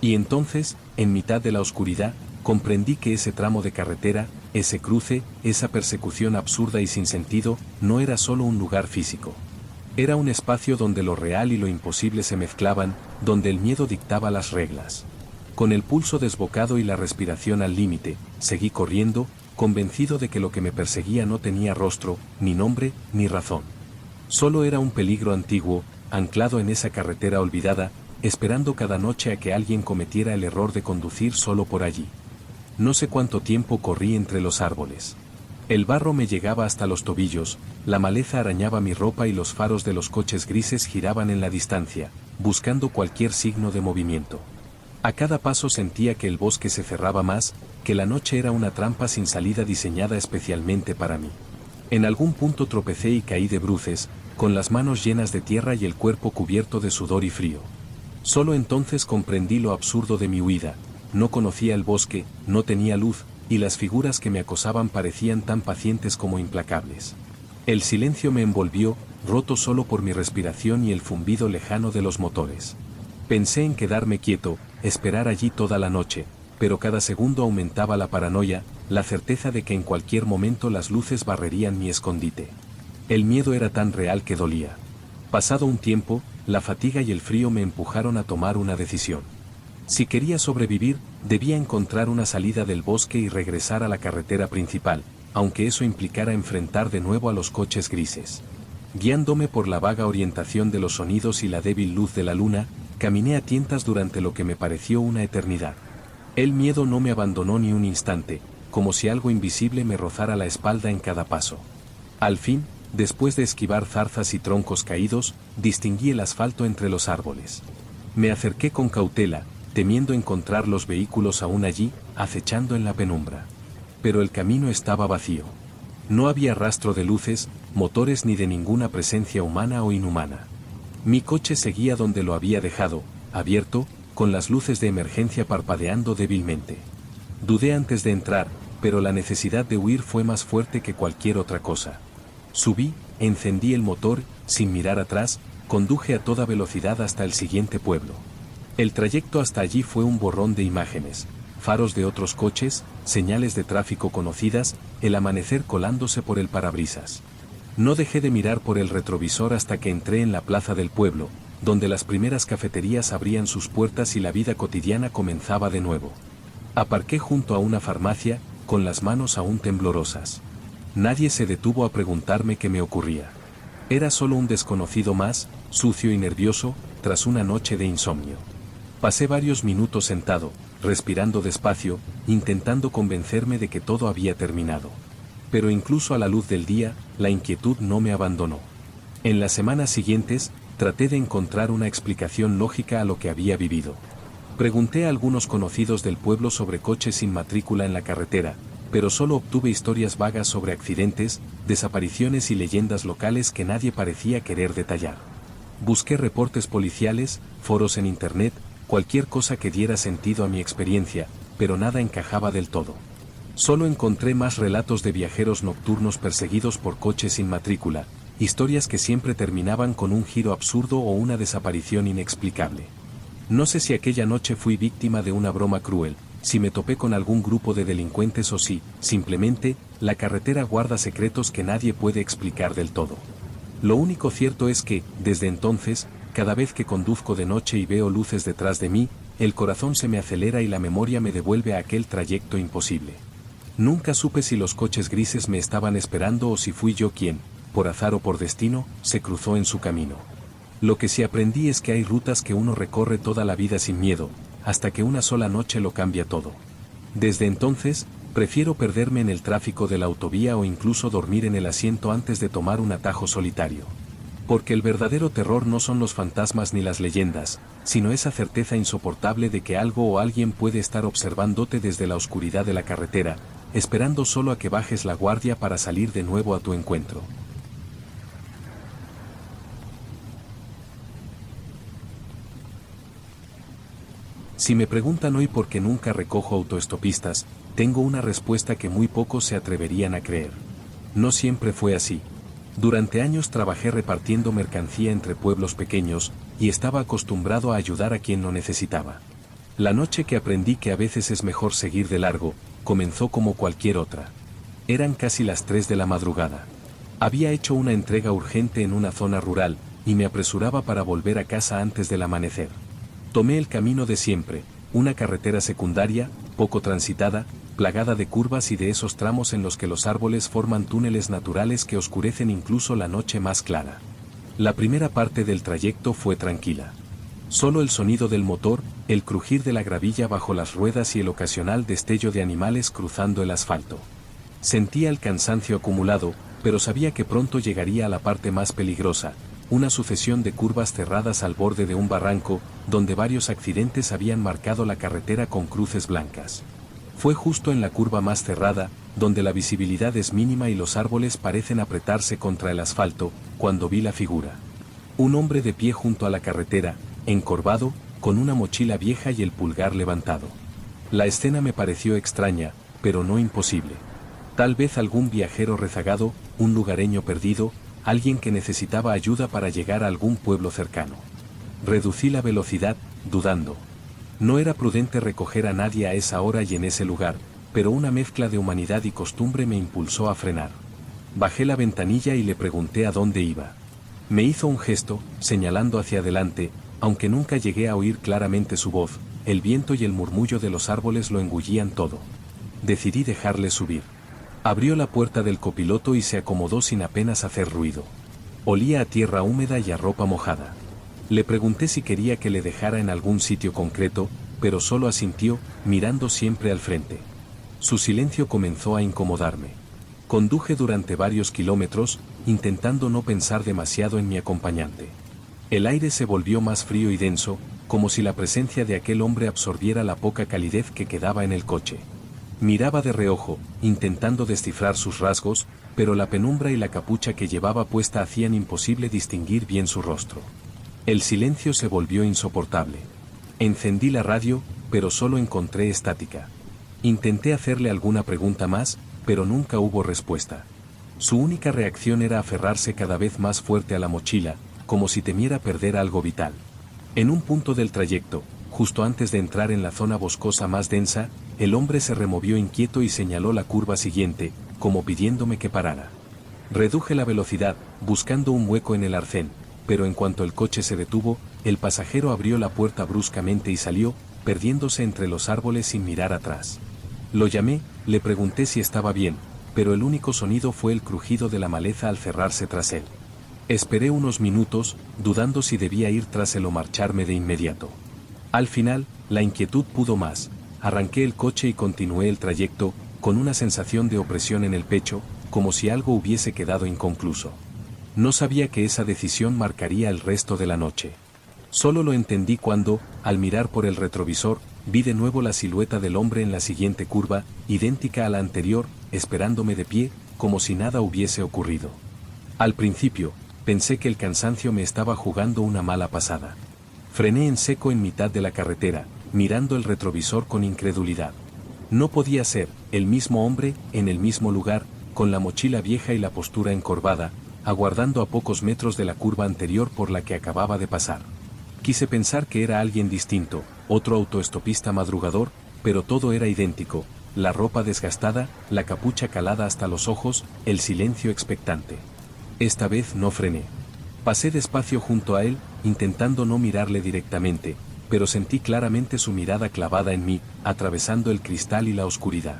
Y entonces, en mitad de la oscuridad, comprendí que ese tramo de carretera, ese cruce, esa persecución absurda y sin sentido, no era solo un lugar físico. Era un espacio donde lo real y lo imposible se mezclaban, donde el miedo dictaba las reglas. Con el pulso desbocado y la respiración al límite, seguí corriendo, convencido de que lo que me perseguía no tenía rostro, ni nombre, ni razón. Solo era un peligro antiguo, anclado en esa carretera olvidada, esperando cada noche a que alguien cometiera el error de conducir solo por allí. No sé cuánto tiempo corrí entre los árboles. El barro me llegaba hasta los tobillos, la maleza arañaba mi ropa y los faros de los coches grises giraban en la distancia, buscando cualquier signo de movimiento. A cada paso sentía que el bosque se cerraba más, que la noche era una trampa sin salida diseñada especialmente para mí. En algún punto tropecé y caí de bruces, con las manos llenas de tierra y el cuerpo cubierto de sudor y frío. Solo entonces comprendí lo absurdo de mi huida. No conocía el bosque, no tenía luz, y las figuras que me acosaban parecían tan pacientes como implacables. El silencio me envolvió, roto solo por mi respiración y el zumbido lejano de los motores. Pensé en quedarme quieto, esperar allí toda la noche, pero cada segundo aumentaba la paranoia, la certeza de que en cualquier momento las luces barrerían mi escondite. El miedo era tan real que dolía. Pasado un tiempo, la fatiga y el frío me empujaron a tomar una decisión. Si quería sobrevivir, debía encontrar una salida del bosque y regresar a la carretera principal, aunque eso implicara enfrentar de nuevo a los coches grises. Guiándome por la vaga orientación de los sonidos y la débil luz de la luna, caminé a tientas durante lo que me pareció una eternidad. El miedo no me abandonó ni un instante, como si algo invisible me rozara la espalda en cada paso. Al fin, después de esquivar zarzas y troncos caídos, distinguí el asfalto entre los árboles. Me acerqué con cautela, temiendo encontrar los vehículos aún allí, acechando en la penumbra. Pero el camino estaba vacío. No había rastro de luces, motores ni de ninguna presencia humana o inhumana. Mi coche seguía donde lo había dejado, abierto, con las luces de emergencia parpadeando débilmente. Dudé antes de entrar, pero la necesidad de huir fue más fuerte que cualquier otra cosa. Subí, encendí el motor, sin mirar atrás, conduje a toda velocidad hasta el siguiente pueblo. El trayecto hasta allí fue un borrón de imágenes, faros de otros coches, señales de tráfico conocidas, el amanecer colándose por el parabrisas. No dejé de mirar por el retrovisor hasta que entré en la plaza del pueblo, donde las primeras cafeterías abrían sus puertas y la vida cotidiana comenzaba de nuevo. Aparqué junto a una farmacia, con las manos aún temblorosas. Nadie se detuvo a preguntarme qué me ocurría. Era solo un desconocido más, sucio y nervioso, tras una noche de insomnio. Pasé varios minutos sentado, respirando despacio, intentando convencerme de que todo había terminado. Pero incluso a la luz del día, la inquietud no me abandonó. En las semanas siguientes, traté de encontrar una explicación lógica a lo que había vivido. Pregunté a algunos conocidos del pueblo sobre coches sin matrícula en la carretera, pero solo obtuve historias vagas sobre accidentes, desapariciones y leyendas locales que nadie parecía querer detallar. Busqué reportes policiales, foros en internet, cualquier cosa que diera sentido a mi experiencia, pero nada encajaba del todo. Solo encontré más relatos de viajeros nocturnos perseguidos por coches sin matrícula, historias que siempre terminaban con un giro absurdo o una desaparición inexplicable. No sé si aquella noche fui víctima de una broma cruel, si me topé con algún grupo de delincuentes o si, simplemente, la carretera guarda secretos que nadie puede explicar del todo. Lo único cierto es que, desde entonces, cada vez que conduzco de noche y veo luces detrás de mí, el corazón se me acelera y la memoria me devuelve a aquel trayecto imposible. Nunca supe si los coches grises me estaban esperando o si fui yo quien, por azar o por destino, se cruzó en su camino. Lo que sí aprendí es que hay rutas que uno recorre toda la vida sin miedo, hasta que una sola noche lo cambia todo. Desde entonces, prefiero perderme en el tráfico de la autovía o incluso dormir en el asiento antes de tomar un atajo solitario. Porque el verdadero terror no son los fantasmas ni las leyendas, sino esa certeza insoportable de que algo o alguien puede estar observándote desde la oscuridad de la carretera, esperando solo a que bajes la guardia para salir de nuevo a tu encuentro. Si me preguntan hoy por qué nunca recojo autoestopistas, tengo una respuesta que muy pocos se atreverían a creer. No siempre fue así. Durante años trabajé repartiendo mercancía entre pueblos pequeños, y estaba acostumbrado a ayudar a quien lo necesitaba. La noche que aprendí que a veces es mejor seguir de largo, comenzó como cualquier otra. Eran casi las 3 de la madrugada. Había hecho una entrega urgente en una zona rural, y me apresuraba para volver a casa antes del amanecer. Tomé el camino de siempre, una carretera secundaria, poco transitada, plagada de curvas y de esos tramos en los que los árboles forman túneles naturales que oscurecen incluso la noche más clara. La primera parte del trayecto fue tranquila. Solo el sonido del motor, el crujir de la gravilla bajo las ruedas y el ocasional destello de animales cruzando el asfalto. Sentía el cansancio acumulado, pero sabía que pronto llegaría a la parte más peligrosa, una sucesión de curvas cerradas al borde de un barranco, donde varios accidentes habían marcado la carretera con cruces blancas. Fue justo en la curva más cerrada, donde la visibilidad es mínima y los árboles parecen apretarse contra el asfalto, cuando vi la figura. Un hombre de pie junto a la carretera, encorvado, con una mochila vieja y el pulgar levantado. La escena me pareció extraña, pero no imposible. Tal vez algún viajero rezagado, un lugareño perdido, alguien que necesitaba ayuda para llegar a algún pueblo cercano. Reducí la velocidad, dudando. No era prudente recoger a nadie a esa hora y en ese lugar, pero una mezcla de humanidad y costumbre me impulsó a frenar. Bajé la ventanilla y le pregunté a dónde iba. Me hizo un gesto, señalando hacia adelante, aunque nunca llegué a oír claramente su voz, el viento y el murmullo de los árboles lo engullían todo. Decidí dejarle subir. Abrió la puerta del copiloto y se acomodó sin apenas hacer ruido. Olía a tierra húmeda y a ropa mojada. Le pregunté si quería que le dejara en algún sitio concreto, pero solo asintió, mirando siempre al frente. Su silencio comenzó a incomodarme. Conduje durante varios kilómetros, intentando no pensar demasiado en mi acompañante. El aire se volvió más frío y denso, como si la presencia de aquel hombre absorbiera la poca calidez que quedaba en el coche. Miraba de reojo, intentando descifrar sus rasgos, pero la penumbra y la capucha que llevaba puesta hacían imposible distinguir bien su rostro. El silencio se volvió insoportable. Encendí la radio, pero solo encontré estática. Intenté hacerle alguna pregunta más, pero nunca hubo respuesta. Su única reacción era aferrarse cada vez más fuerte a la mochila, como si temiera perder algo vital. En un punto del trayecto, justo antes de entrar en la zona boscosa más densa, el hombre se removió inquieto y señaló la curva siguiente, como pidiéndome que parara. Reduje la velocidad, buscando un hueco en el arcén, pero en cuanto el coche se detuvo, el pasajero abrió la puerta bruscamente y salió, perdiéndose entre los árboles sin mirar atrás. Lo llamé, le pregunté si estaba bien, pero el único sonido fue el crujido de la maleza al cerrarse tras él. Esperé unos minutos, dudando si debía ir tras él o marcharme de inmediato. Al final, la inquietud pudo más. Arranqué el coche y continué el trayecto, con una sensación de opresión en el pecho, como si algo hubiese quedado inconcluso. No sabía que esa decisión marcaría el resto de la noche. Solo lo entendí cuando, al mirar por el retrovisor, vi de nuevo la silueta del hombre en la siguiente curva, idéntica a la anterior, esperándome de pie, como si nada hubiese ocurrido. Al principio, pensé que el cansancio me estaba jugando una mala pasada. Frené en seco en mitad de la carretera, mirando el retrovisor con incredulidad. No podía ser, el mismo hombre, en el mismo lugar, con la mochila vieja y la postura encorvada, aguardando a pocos metros de la curva anterior por la que acababa de pasar. Quise pensar que era alguien distinto, otro autoestopista madrugador, pero todo era idéntico, la ropa desgastada, la capucha calada hasta los ojos, el silencio expectante. Esta vez no frené. Pasé despacio junto a él, intentando no mirarle directamente, pero sentí claramente su mirada clavada en mí, atravesando el cristal y la oscuridad.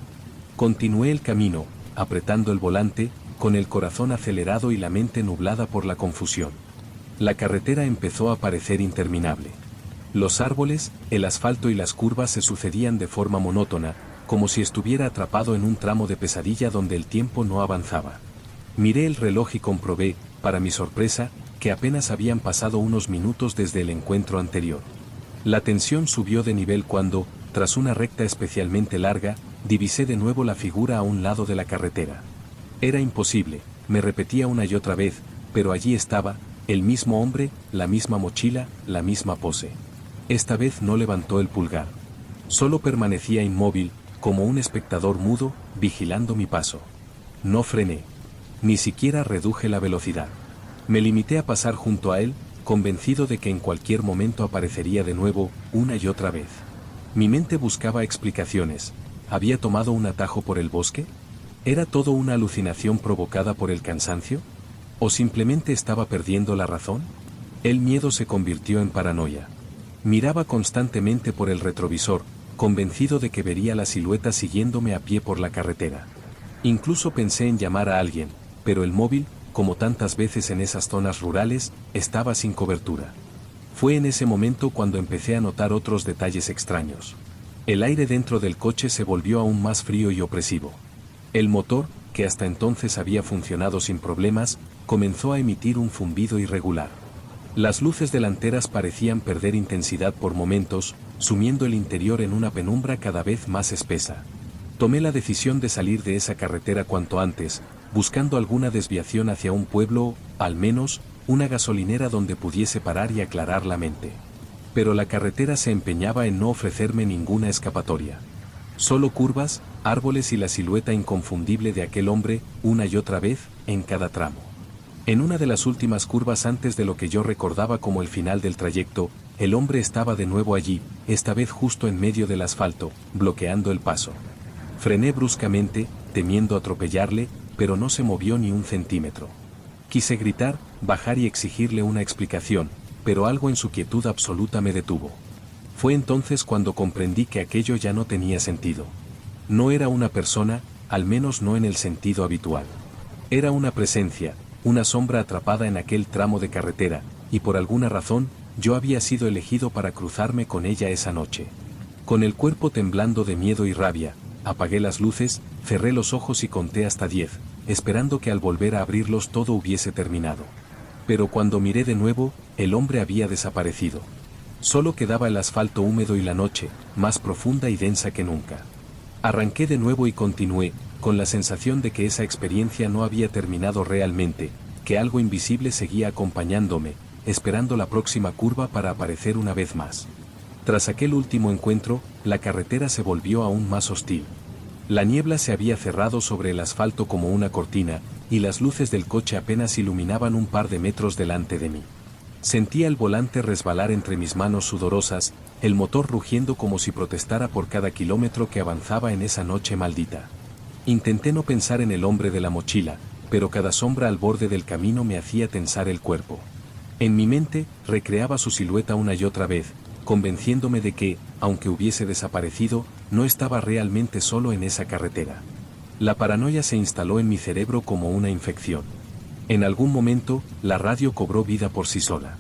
Continué el camino, apretando el volante, con el corazón acelerado y la mente nublada por la confusión. La carretera empezó a parecer interminable. Los árboles, el asfalto y las curvas se sucedían de forma monótona, como si estuviera atrapado en un tramo de pesadilla donde el tiempo no avanzaba. Miré el reloj y comprobé, para mi sorpresa, que apenas habían pasado unos minutos desde el encuentro anterior. La tensión subió de nivel cuando, tras una recta especialmente larga, divisé de nuevo la figura a un lado de la carretera. Era imposible, me repetía una y otra vez, pero allí estaba, el mismo hombre, la misma mochila, la misma pose. Esta vez no levantó el pulgar. Solo permanecía inmóvil, como un espectador mudo, vigilando mi paso. No frené. Ni siquiera reduje la velocidad. Me limité a pasar junto a él, convencido de que en cualquier momento aparecería de nuevo, una y otra vez. Mi mente buscaba explicaciones. ¿Había tomado un atajo por el bosque? ¿Era todo una alucinación provocada por el cansancio? ¿O simplemente estaba perdiendo la razón? El miedo se convirtió en paranoia. Miraba constantemente por el retrovisor, convencido de que vería la silueta siguiéndome a pie por la carretera. Incluso pensé en llamar a alguien, pero el móvil, como tantas veces en esas zonas rurales, estaba sin cobertura. Fue en ese momento cuando empecé a notar otros detalles extraños. El aire dentro del coche se volvió aún más frío y opresivo. El motor, que hasta entonces había funcionado sin problemas, comenzó a emitir un zumbido irregular. Las luces delanteras parecían perder intensidad por momentos, sumiendo el interior en una penumbra cada vez más espesa. Tomé la decisión de salir de esa carretera cuanto antes, buscando alguna desviación hacia un pueblo o, al menos, una gasolinera donde pudiese parar y aclarar la mente. Pero la carretera se empeñaba en no ofrecerme ninguna escapatoria. Solo curvas, árboles y la silueta inconfundible de aquel hombre, una y otra vez, en cada tramo. En una de las últimas curvas antes de lo que yo recordaba como el final del trayecto, el hombre estaba de nuevo allí, esta vez justo en medio del asfalto, bloqueando el paso. Frené bruscamente, temiendo atropellarle, pero no se movió ni un centímetro. Quise gritar, bajar y exigirle una explicación, pero algo en su quietud absoluta me detuvo. Fue entonces cuando comprendí que aquello ya no tenía sentido. No era una persona, al menos no en el sentido habitual. Era una presencia, una sombra atrapada en aquel tramo de carretera, y por alguna razón, yo había sido elegido para cruzarme con ella esa noche. Con el cuerpo temblando de miedo y rabia, apagué las luces, cerré los ojos y conté hasta 10, esperando que al volver a abrirlos todo hubiese terminado. Pero cuando miré de nuevo, el hombre había desaparecido. Solo quedaba el asfalto húmedo y la noche, más profunda y densa que nunca. Arranqué de nuevo y continué, con la sensación de que esa experiencia no había terminado realmente, que algo invisible seguía acompañándome, esperando la próxima curva para aparecer una vez más. Tras aquel último encuentro, la carretera se volvió aún más hostil. La niebla se había cerrado sobre el asfalto como una cortina, y las luces del coche apenas iluminaban un par de metros delante de mí. Sentía el volante resbalar entre mis manos sudorosas, el motor rugiendo como si protestara por cada kilómetro que avanzaba en esa noche maldita. Intenté no pensar en el hombre de la mochila, pero cada sombra al borde del camino me hacía tensar el cuerpo. En mi mente, recreaba su silueta una y otra vez, convenciéndome de que, aunque hubiese desaparecido, no estaba realmente solo en esa carretera. La paranoia se instaló en mi cerebro como una infección. En algún momento, la radio cobró vida por sí sola.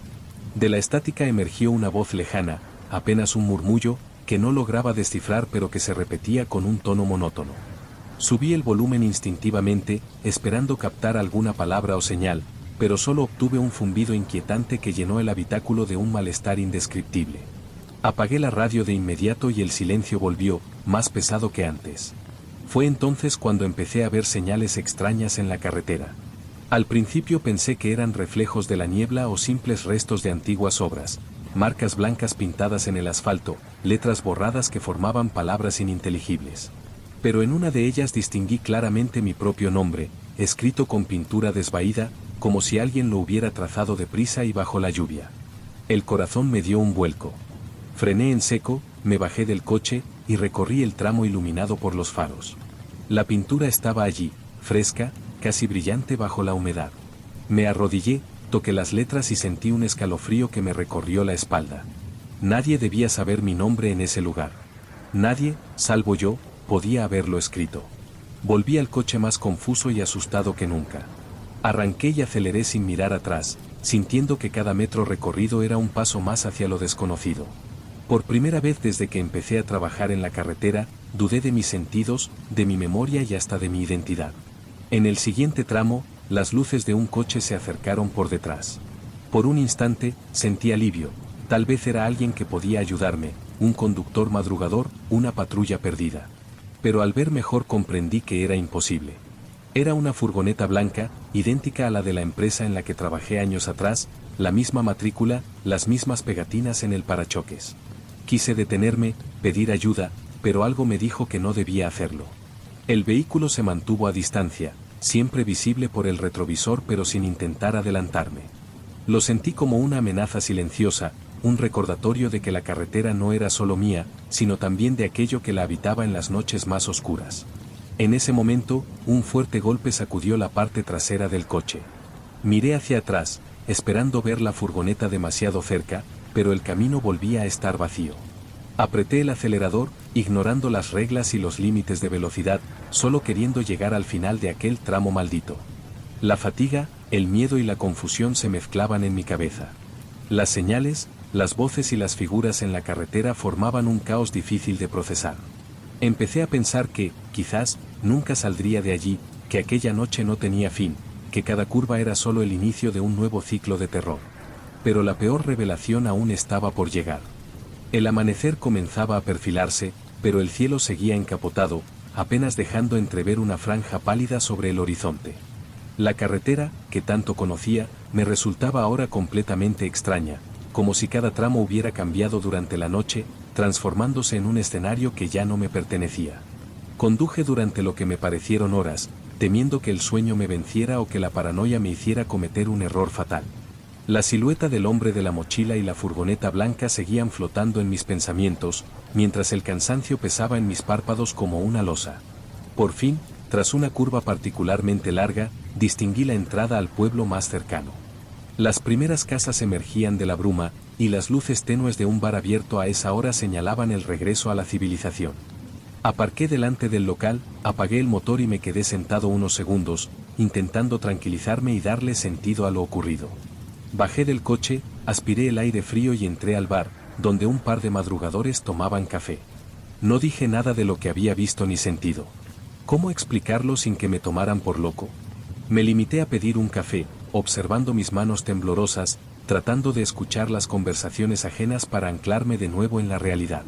De la estática emergió una voz lejana, apenas un murmullo, que no lograba descifrar pero que se repetía con un tono monótono. Subí el volumen instintivamente, esperando captar alguna palabra o señal, pero solo obtuve un zumbido inquietante que llenó el habitáculo de un malestar indescriptible. Apagué la radio de inmediato y el silencio volvió, más pesado que antes. Fue entonces cuando empecé a ver señales extrañas en la carretera. Al principio pensé que eran reflejos de la niebla o simples restos de antiguas obras, marcas blancas pintadas en el asfalto, letras borradas que formaban palabras ininteligibles. Pero en una de ellas distinguí claramente mi propio nombre, escrito con pintura desvaída, como si alguien lo hubiera trazado deprisa y bajo la lluvia. El corazón me dio un vuelco. Frené en seco, me bajé del coche, y recorrí el tramo iluminado por los faros. La pintura estaba allí, fresca, casi brillante bajo la humedad. Me arrodillé, toqué las letras y sentí un escalofrío que me recorrió la espalda. Nadie debía saber mi nombre en ese lugar. Nadie, salvo yo, podía haberlo escrito. Volví al coche más confuso y asustado que nunca. Arranqué y aceleré sin mirar atrás, sintiendo que cada metro recorrido era un paso más hacia lo desconocido. Por primera vez desde que empecé a trabajar en la carretera, dudé de mis sentidos, de mi memoria y hasta de mi identidad. En el siguiente tramo, las luces de un coche se acercaron por detrás. Por un instante, sentí alivio, tal vez era alguien que podía ayudarme, un conductor madrugador, una patrulla perdida. Pero al ver mejor comprendí que era imposible. Era una furgoneta blanca, idéntica a la de la empresa en la que trabajé años atrás, la misma matrícula, las mismas pegatinas en el parachoques. Quise detenerme, pedir ayuda, pero algo me dijo que no debía hacerlo. El vehículo se mantuvo a distancia, siempre visible por el retrovisor pero sin intentar adelantarme. Lo sentí como una amenaza silenciosa, un recordatorio de que la carretera no era solo mía, sino también de aquello que la habitaba en las noches más oscuras. En ese momento, un fuerte golpe sacudió la parte trasera del coche. Miré hacia atrás, esperando ver la furgoneta demasiado cerca, pero el camino volvía a estar vacío. Apreté el acelerador, ignorando las reglas y los límites de velocidad, solo queriendo llegar al final de aquel tramo maldito. La fatiga, el miedo y la confusión se mezclaban en mi cabeza. Las señales, las voces y las figuras en la carretera formaban un caos difícil de procesar. Empecé a pensar que, quizás, nunca saldría de allí, que aquella noche no tenía fin, que cada curva era solo el inicio de un nuevo ciclo de terror. Pero la peor revelación aún estaba por llegar. El amanecer comenzaba a perfilarse, pero el cielo seguía encapotado, apenas dejando entrever una franja pálida sobre el horizonte. La carretera, que tanto conocía, me resultaba ahora completamente extraña, como si cada tramo hubiera cambiado durante la noche, transformándose en un escenario que ya no me pertenecía. Conduje durante lo que me parecieron horas, temiendo que el sueño me venciera o que la paranoia me hiciera cometer un error fatal. La silueta del hombre de la mochila y la furgoneta blanca seguían flotando en mis pensamientos, mientras el cansancio pesaba en mis párpados como una losa. Por fin, tras una curva particularmente larga, distinguí la entrada al pueblo más cercano. Las primeras casas emergían de la bruma, y las luces tenues de un bar abierto a esa hora señalaban el regreso a la civilización. Aparqué delante del local, apagué el motor y me quedé sentado unos segundos, intentando tranquilizarme y darle sentido a lo ocurrido. Bajé del coche, aspiré el aire frío y entré al bar, donde un par de madrugadores tomaban café. No dije nada de lo que había visto ni sentido. ¿Cómo explicarlo sin que me tomaran por loco? Me limité a pedir un café, observando mis manos temblorosas, tratando de escuchar las conversaciones ajenas para anclarme de nuevo en la realidad.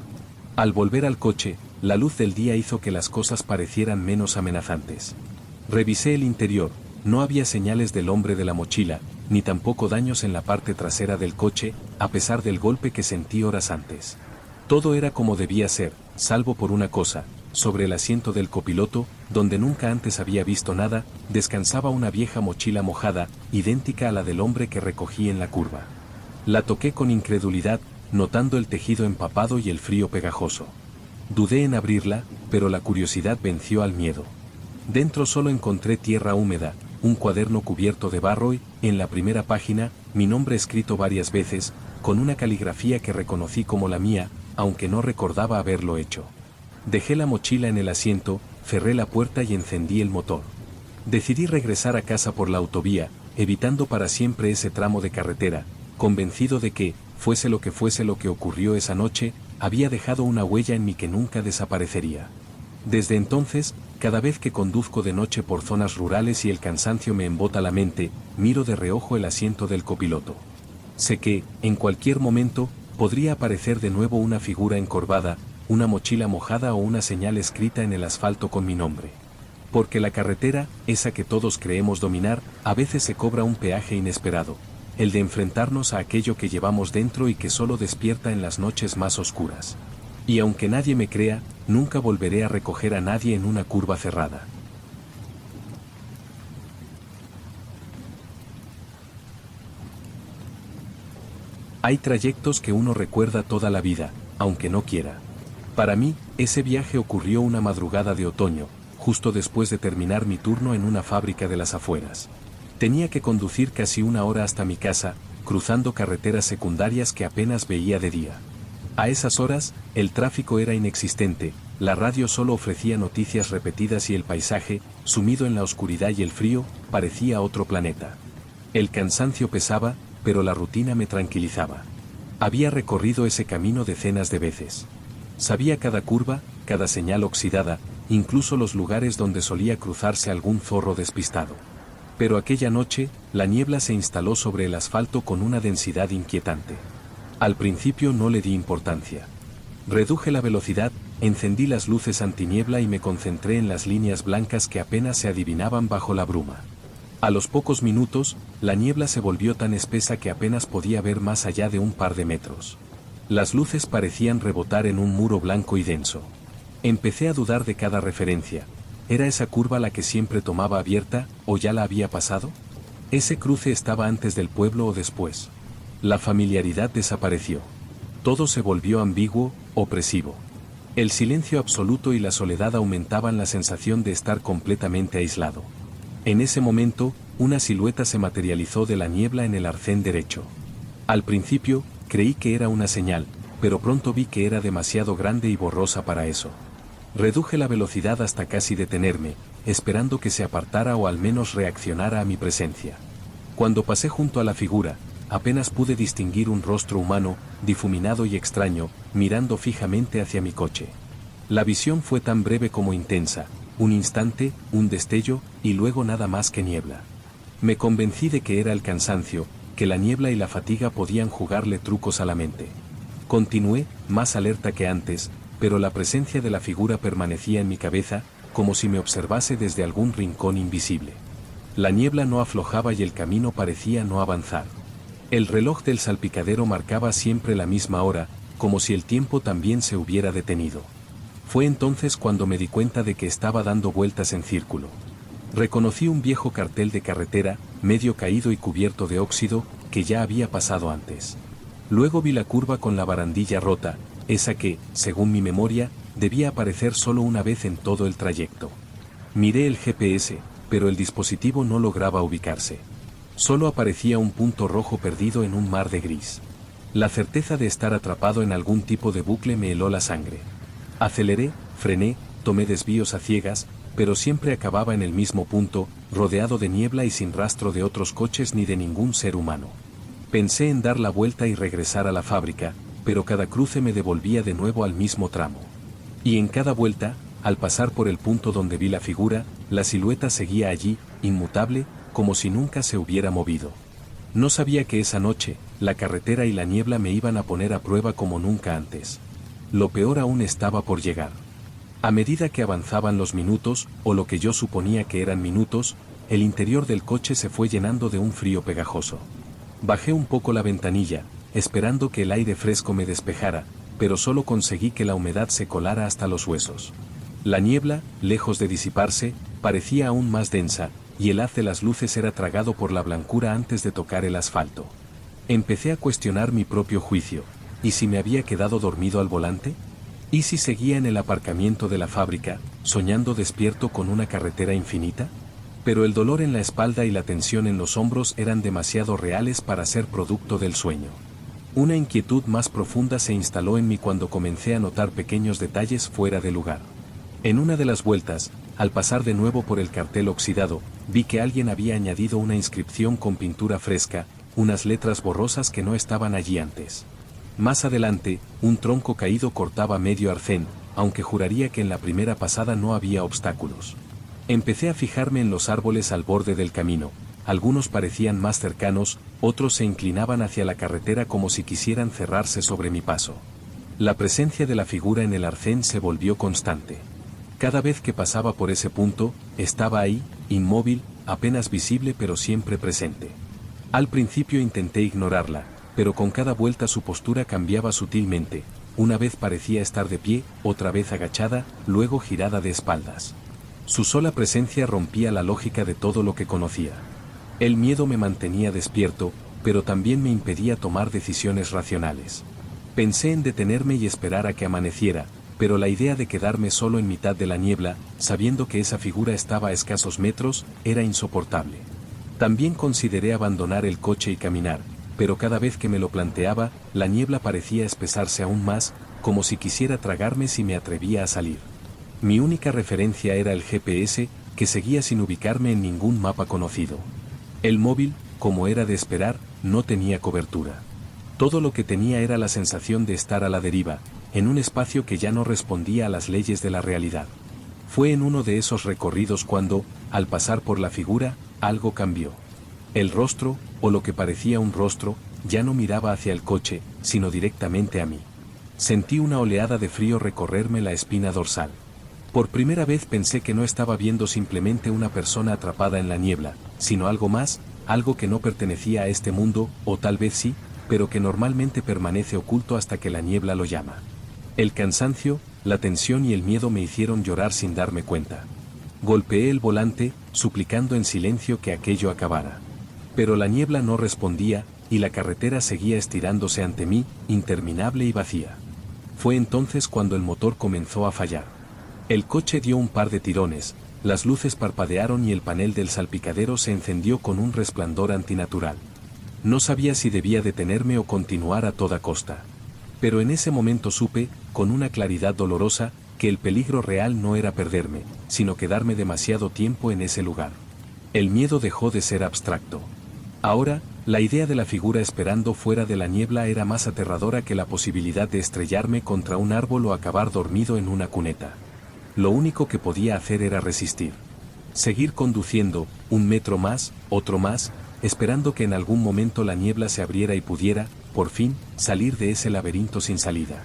Al volver al coche, la luz del día hizo que las cosas parecieran menos amenazantes. Revisé el interior, no había señales del hombre de la mochila, ni tampoco daños en la parte trasera del coche, a pesar del golpe que sentí horas antes. Todo era como debía ser, salvo por una cosa: sobre el asiento del copiloto, donde nunca antes había visto nada, descansaba una vieja mochila mojada, idéntica a la del hombre que recogí en la curva. La toqué con incredulidad, notando el tejido empapado y el frío pegajoso. Dudé en abrirla, pero la curiosidad venció al miedo. Dentro solo encontré tierra húmeda, un cuaderno cubierto de barro y, en la primera página, mi nombre escrito varias veces, con una caligrafía que reconocí como la mía, aunque no recordaba haberlo hecho. Dejé la mochila en el asiento, cerré la puerta y encendí el motor. Decidí regresar a casa por la autovía, evitando para siempre ese tramo de carretera, convencido de que, fuese lo que ocurrió esa noche, había dejado una huella en mí que nunca desaparecería. Desde entonces, cada vez que conduzco de noche por zonas rurales y el cansancio me embota la mente, miro de reojo el asiento del copiloto. Sé que, en cualquier momento, podría aparecer de nuevo una figura encorvada, una mochila mojada o una señal escrita en el asfalto con mi nombre. Porque la carretera, esa que todos creemos dominar, a veces se cobra un peaje inesperado, el de enfrentarnos a aquello que llevamos dentro y que solo despierta en las noches más oscuras. Y aunque nadie me crea, nunca volveré a recoger a nadie en una curva cerrada. Hay trayectos que uno recuerda toda la vida, aunque no quiera. Para mí, ese viaje ocurrió una madrugada de otoño, justo después de terminar mi turno en una fábrica de las afueras. Tenía que conducir casi una hora hasta mi casa, cruzando carreteras secundarias que apenas veía de día. A esas horas, el tráfico era inexistente, la radio solo ofrecía noticias repetidas y el paisaje, sumido en la oscuridad y el frío, parecía otro planeta. El cansancio pesaba, pero la rutina me tranquilizaba. Había recorrido ese camino decenas de veces. Sabía cada curva, cada señal oxidada, incluso los lugares donde solía cruzarse algún zorro despistado. Pero aquella noche, la niebla se instaló sobre el asfalto con una densidad inquietante. Al principio no le di importancia. Reduje la velocidad, encendí las luces antiniebla y me concentré en las líneas blancas que apenas se adivinaban bajo la bruma. A los pocos minutos, la niebla se volvió tan espesa que apenas podía ver más allá de un par de metros. Las luces parecían rebotar en un muro blanco y denso. Empecé a dudar de cada referencia. ¿Era esa curva la que siempre tomaba abierta, o ya la había pasado? ¿Ese cruce estaba antes del pueblo o después? La familiaridad desapareció. Todo se volvió ambiguo, opresivo. El silencio absoluto y la soledad aumentaban la sensación de estar completamente aislado. En ese momento, una silueta se materializó de la niebla en el arcén derecho. Al principio, creí que era una señal, pero pronto vi que era demasiado grande y borrosa para eso. Reduje la velocidad hasta casi detenerme, esperando que se apartara o al menos reaccionara a mi presencia. Cuando pasé junto a la figura, apenas pude distinguir un rostro humano, difuminado y extraño, mirando fijamente hacia mi coche. La visión fue tan breve como intensa, un instante, un destello, y luego nada más que niebla. Me convencí de que era el cansancio, que la niebla y la fatiga podían jugarle trucos a la mente. Continué, más alerta que antes, pero la presencia de la figura permanecía en mi cabeza, como si me observase desde algún rincón invisible. La niebla no aflojaba y el camino parecía no avanzar. El reloj del salpicadero marcaba siempre la misma hora, como si el tiempo también se hubiera detenido. Fue entonces cuando me di cuenta de que estaba dando vueltas en círculo. Reconocí un viejo cartel de carretera, medio caído y cubierto de óxido, que ya había pasado antes. Luego vi la curva con la barandilla rota, esa que, según mi memoria, debía aparecer solo una vez en todo el trayecto. Miré el GPS, pero el dispositivo no lograba ubicarse. Solo aparecía un punto rojo perdido en un mar de gris. La certeza de estar atrapado en algún tipo de bucle me heló la sangre. Aceleré, frené, tomé desvíos a ciegas, pero siempre acababa en el mismo punto, rodeado de niebla y sin rastro de otros coches ni de ningún ser humano. Pensé en dar la vuelta y regresar a la fábrica, pero cada cruce me devolvía de nuevo al mismo tramo. Y en cada vuelta, al pasar por el punto donde vi la figura, la silueta seguía allí, inmutable, como si nunca se hubiera movido. No sabía que esa noche, la carretera y la niebla me iban a poner a prueba como nunca antes. Lo peor aún estaba por llegar. A medida que avanzaban los minutos, o lo que yo suponía que eran minutos, el interior del coche se fue llenando de un frío pegajoso. Bajé un poco la ventanilla, esperando que el aire fresco me despejara, pero solo conseguí que la humedad se colara hasta los huesos. La niebla, lejos de disiparse, parecía aún más densa, y el haz de las luces era tragado por la blancura antes de tocar el asfalto. Empecé a cuestionar mi propio juicio. ¿Y si me había quedado dormido al volante? ¿Y si seguía en el aparcamiento de la fábrica, soñando despierto con una carretera infinita? Pero el dolor en la espalda y la tensión en los hombros eran demasiado reales para ser producto del sueño. Una inquietud más profunda se instaló en mí cuando comencé a notar pequeños detalles fuera de lugar. En una de las vueltas, al pasar de nuevo por el cartel oxidado, vi que alguien había añadido una inscripción con pintura fresca, unas letras borrosas que no estaban allí antes. Más adelante, un tronco caído cortaba medio arcén, aunque juraría que en la primera pasada no había obstáculos. Empecé a fijarme en los árboles al borde del camino. Algunos parecían más cercanos, otros se inclinaban hacia la carretera como si quisieran cerrarse sobre mi paso. La presencia de la figura en el arcén se volvió constante. Cada vez que pasaba por ese punto, estaba ahí, inmóvil, apenas visible pero siempre presente. Al principio intenté ignorarla, pero con cada vuelta su postura cambiaba sutilmente. Una vez parecía estar de pie, otra vez agachada, luego girada de espaldas. Su sola presencia rompía la lógica de todo lo que conocía. El miedo me mantenía despierto, pero también me impedía tomar decisiones racionales. Pensé en detenerme y esperar a que amaneciera, pero la idea de quedarme solo en mitad de la niebla, sabiendo que esa figura estaba a escasos metros, era insoportable. También consideré abandonar el coche y caminar, pero cada vez que me lo planteaba, la niebla parecía espesarse aún más, como si quisiera tragarme si me atrevía a salir. Mi única referencia era el GPS, que seguía sin ubicarme en ningún mapa conocido. El móvil, como era de esperar, no tenía cobertura. Todo lo que tenía era la sensación de estar a la deriva, en un espacio que ya no respondía a las leyes de la realidad. Fue en uno de esos recorridos cuando, al pasar por la figura, algo cambió. El rostro, o lo que parecía un rostro, ya no miraba hacia el coche, sino directamente a mí. Sentí una oleada de frío recorrerme la espina dorsal. Por primera vez pensé que no estaba viendo simplemente una persona atrapada en la niebla, sino algo más, algo que no pertenecía a este mundo, o tal vez sí, pero que normalmente permanece oculto hasta que la niebla lo llama. El cansancio, la tensión y el miedo me hicieron llorar sin darme cuenta. Golpeé el volante, suplicando en silencio que aquello acabara. Pero la niebla no respondía, y la carretera seguía estirándose ante mí, interminable y vacía. Fue entonces cuando el motor comenzó a fallar. El coche dio un par de tirones, las luces parpadearon y el panel del salpicadero se encendió con un resplandor antinatural. No sabía si debía detenerme o continuar a toda costa. Pero en ese momento supe, con una claridad dolorosa, que el peligro real no era perderme, sino quedarme demasiado tiempo en ese lugar. El miedo dejó de ser abstracto. Ahora, la idea de la figura esperando fuera de la niebla era más aterradora que la posibilidad de estrellarme contra un árbol o acabar dormido en una cuneta. Lo único que podía hacer era resistir. Seguir conduciendo, un metro más, otro más, esperando que en algún momento la niebla se abriera y pudiera, por fin, salir de ese laberinto sin salida.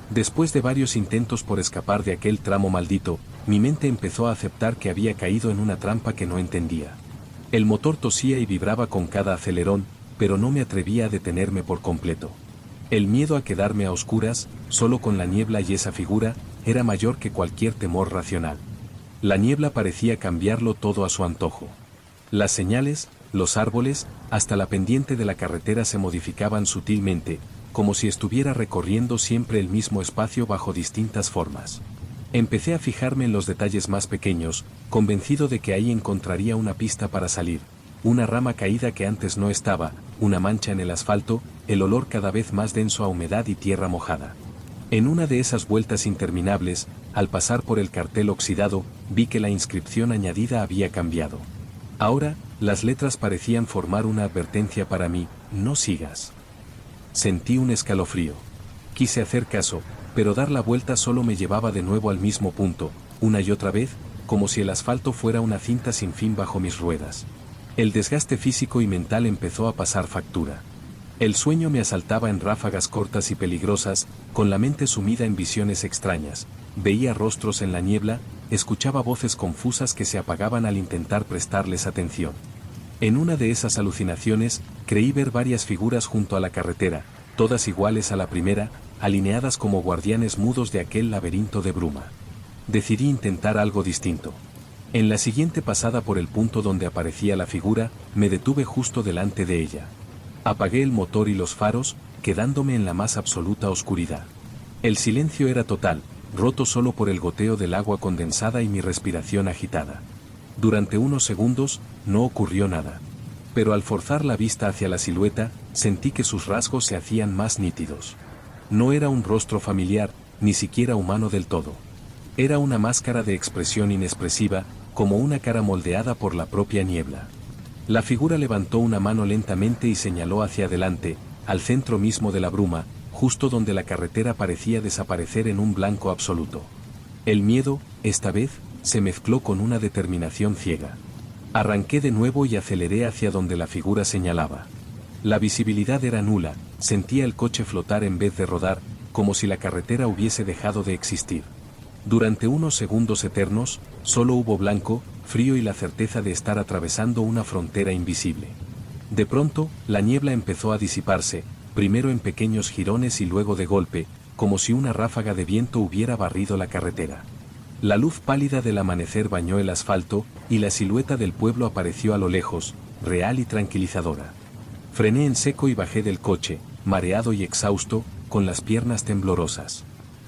Después de varios intentos por escapar de aquel tramo maldito, mi mente empezó a aceptar que había caído en una trampa que no entendía. El motor tosía y vibraba con cada acelerón, pero no me atrevía a detenerme por completo. El miedo a quedarme a oscuras, solo con la niebla y esa figura, era mayor que cualquier temor racional. La niebla parecía cambiarlo todo a su antojo. Las señales, los árboles, hasta la pendiente de la carretera se modificaban sutilmente, como si estuviera recorriendo siempre el mismo espacio bajo distintas formas. Empecé a fijarme en los detalles más pequeños, convencido de que ahí encontraría una pista para salir, una rama caída que antes no estaba, una mancha en el asfalto, el olor cada vez más denso a humedad y tierra mojada. En una de esas vueltas interminables, al pasar por el cartel oxidado, vi que la inscripción añadida había cambiado. Ahora, las letras parecían formar una advertencia para mí: no sigas. Sentí un escalofrío. Quise hacer caso, pero dar la vuelta solo me llevaba de nuevo al mismo punto, una y otra vez, como si el asfalto fuera una cinta sin fin bajo mis ruedas. El desgaste físico y mental empezó a pasar factura. El sueño me asaltaba en ráfagas cortas y peligrosas, con la mente sumida en visiones extrañas. Veía rostros en la niebla, escuchaba voces confusas que se apagaban al intentar prestarles atención. En una de esas alucinaciones, creí ver varias figuras junto a la carretera, todas iguales a la primera, alineadas como guardianes mudos de aquel laberinto de bruma. Decidí intentar algo distinto. En la siguiente pasada por el punto donde aparecía la figura, me detuve justo delante de ella. Apagué el motor y los faros, quedándome en la más absoluta oscuridad. El silencio era total, roto solo por el goteo del agua condensada y mi respiración agitada. Durante unos segundos, no ocurrió nada. Pero al forzar la vista hacia la silueta, sentí que sus rasgos se hacían más nítidos. No era un rostro familiar, ni siquiera humano del todo. Era una máscara de expresión inexpresiva, como una cara moldeada por la propia niebla. La figura levantó una mano lentamente y señaló hacia adelante, al centro mismo de la bruma, justo donde la carretera parecía desaparecer en un blanco absoluto. El miedo, esta vez, se mezcló con una determinación ciega. Arranqué de nuevo y aceleré hacia donde la figura señalaba. La visibilidad era nula, sentía el coche flotar en vez de rodar, como si la carretera hubiese dejado de existir. Durante unos segundos eternos, solo hubo blanco, frío y la certeza de estar atravesando una frontera invisible. De pronto, la niebla empezó a disiparse, primero en pequeños jirones y luego de golpe, como si una ráfaga de viento hubiera barrido la carretera. La luz pálida del amanecer bañó el asfalto, y la silueta del pueblo apareció a lo lejos, real y tranquilizadora. Frené en seco y bajé del coche, mareado y exhausto, con las piernas temblorosas.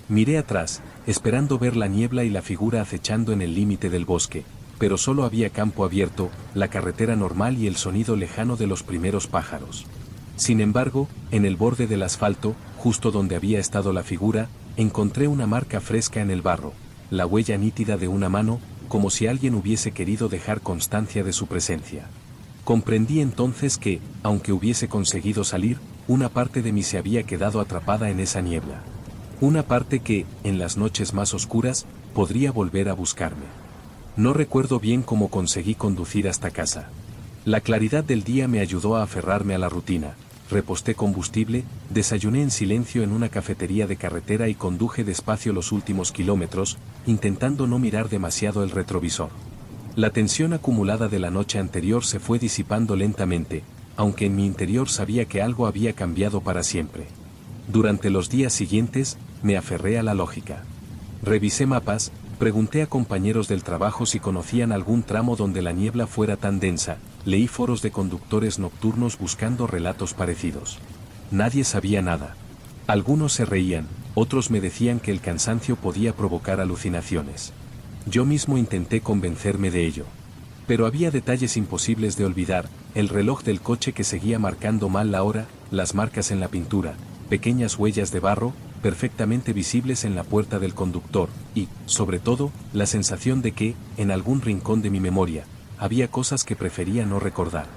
Miré atrás, esperando ver la niebla y la figura acechando en el límite del bosque, pero solo había campo abierto, la carretera normal y el sonido lejano de los primeros pájaros. Sin embargo, en el borde del asfalto, justo donde había estado la figura, encontré una marca fresca en el barro, la huella nítida de una mano, como si alguien hubiese querido dejar constancia de su presencia. Comprendí entonces que, aunque hubiese conseguido salir, una parte de mí se había quedado atrapada en esa niebla. Una parte que, en las noches más oscuras, podría volver a buscarme. No recuerdo bien cómo conseguí conducir hasta casa. La claridad del día me ayudó a aferrarme a la rutina. Reposté combustible, desayuné en silencio en una cafetería de carretera y conduje despacio los últimos kilómetros, intentando no mirar demasiado el retrovisor. La tensión acumulada de la noche anterior se fue disipando lentamente, aunque en mi interior sabía que algo había cambiado para siempre. Durante los días siguientes, me aferré a la lógica. Revisé mapas, pregunté a compañeros del trabajo si conocían algún tramo donde la niebla fuera tan densa, leí foros de conductores nocturnos buscando relatos parecidos. Nadie sabía nada. Algunos se reían, otros me decían que el cansancio podía provocar alucinaciones. Yo mismo intenté convencerme de ello. Pero había detalles imposibles de olvidar, el reloj del coche que seguía marcando mal la hora, las marcas en la pintura, pequeñas huellas de barro, perfectamente visibles en la puerta del conductor, y, sobre todo, la sensación de que, en algún rincón de mi memoria, había cosas que prefería no recordar.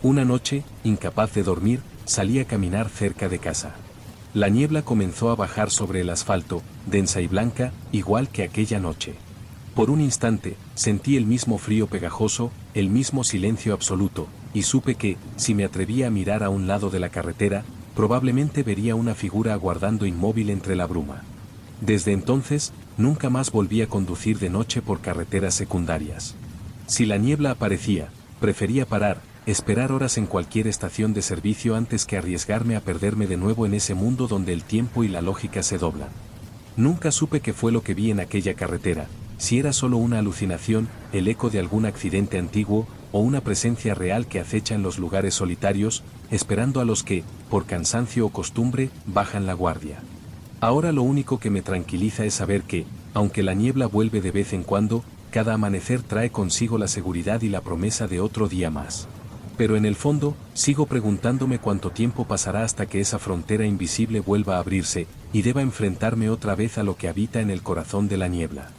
Una noche, incapaz de dormir, salí a caminar cerca de casa. La niebla comenzó a bajar sobre el asfalto, densa y blanca, igual que aquella noche. Por un instante, sentí el mismo frío pegajoso, el mismo silencio absoluto, y supe que, si me atrevía a mirar a un lado de la carretera, probablemente vería una figura aguardando inmóvil entre la bruma. Desde entonces, nunca más volví a conducir de noche por carreteras secundarias. Si la niebla aparecía, prefería parar, esperar horas en cualquier estación de servicio antes que arriesgarme a perderme de nuevo en ese mundo donde el tiempo y la lógica se doblan. Nunca supe qué fue lo que vi en aquella carretera, si era solo una alucinación, el eco de algún accidente antiguo, o una presencia real que acecha en los lugares solitarios, esperando a los que, por cansancio o costumbre, bajan la guardia. Ahora lo único que me tranquiliza es saber que, aunque la niebla vuelve de vez en cuando, cada amanecer trae consigo la seguridad y la promesa de otro día más. Pero en el fondo, sigo preguntándome cuánto tiempo pasará hasta que esa frontera invisible vuelva a abrirse, y deba enfrentarme otra vez a lo que habita en el corazón de la niebla.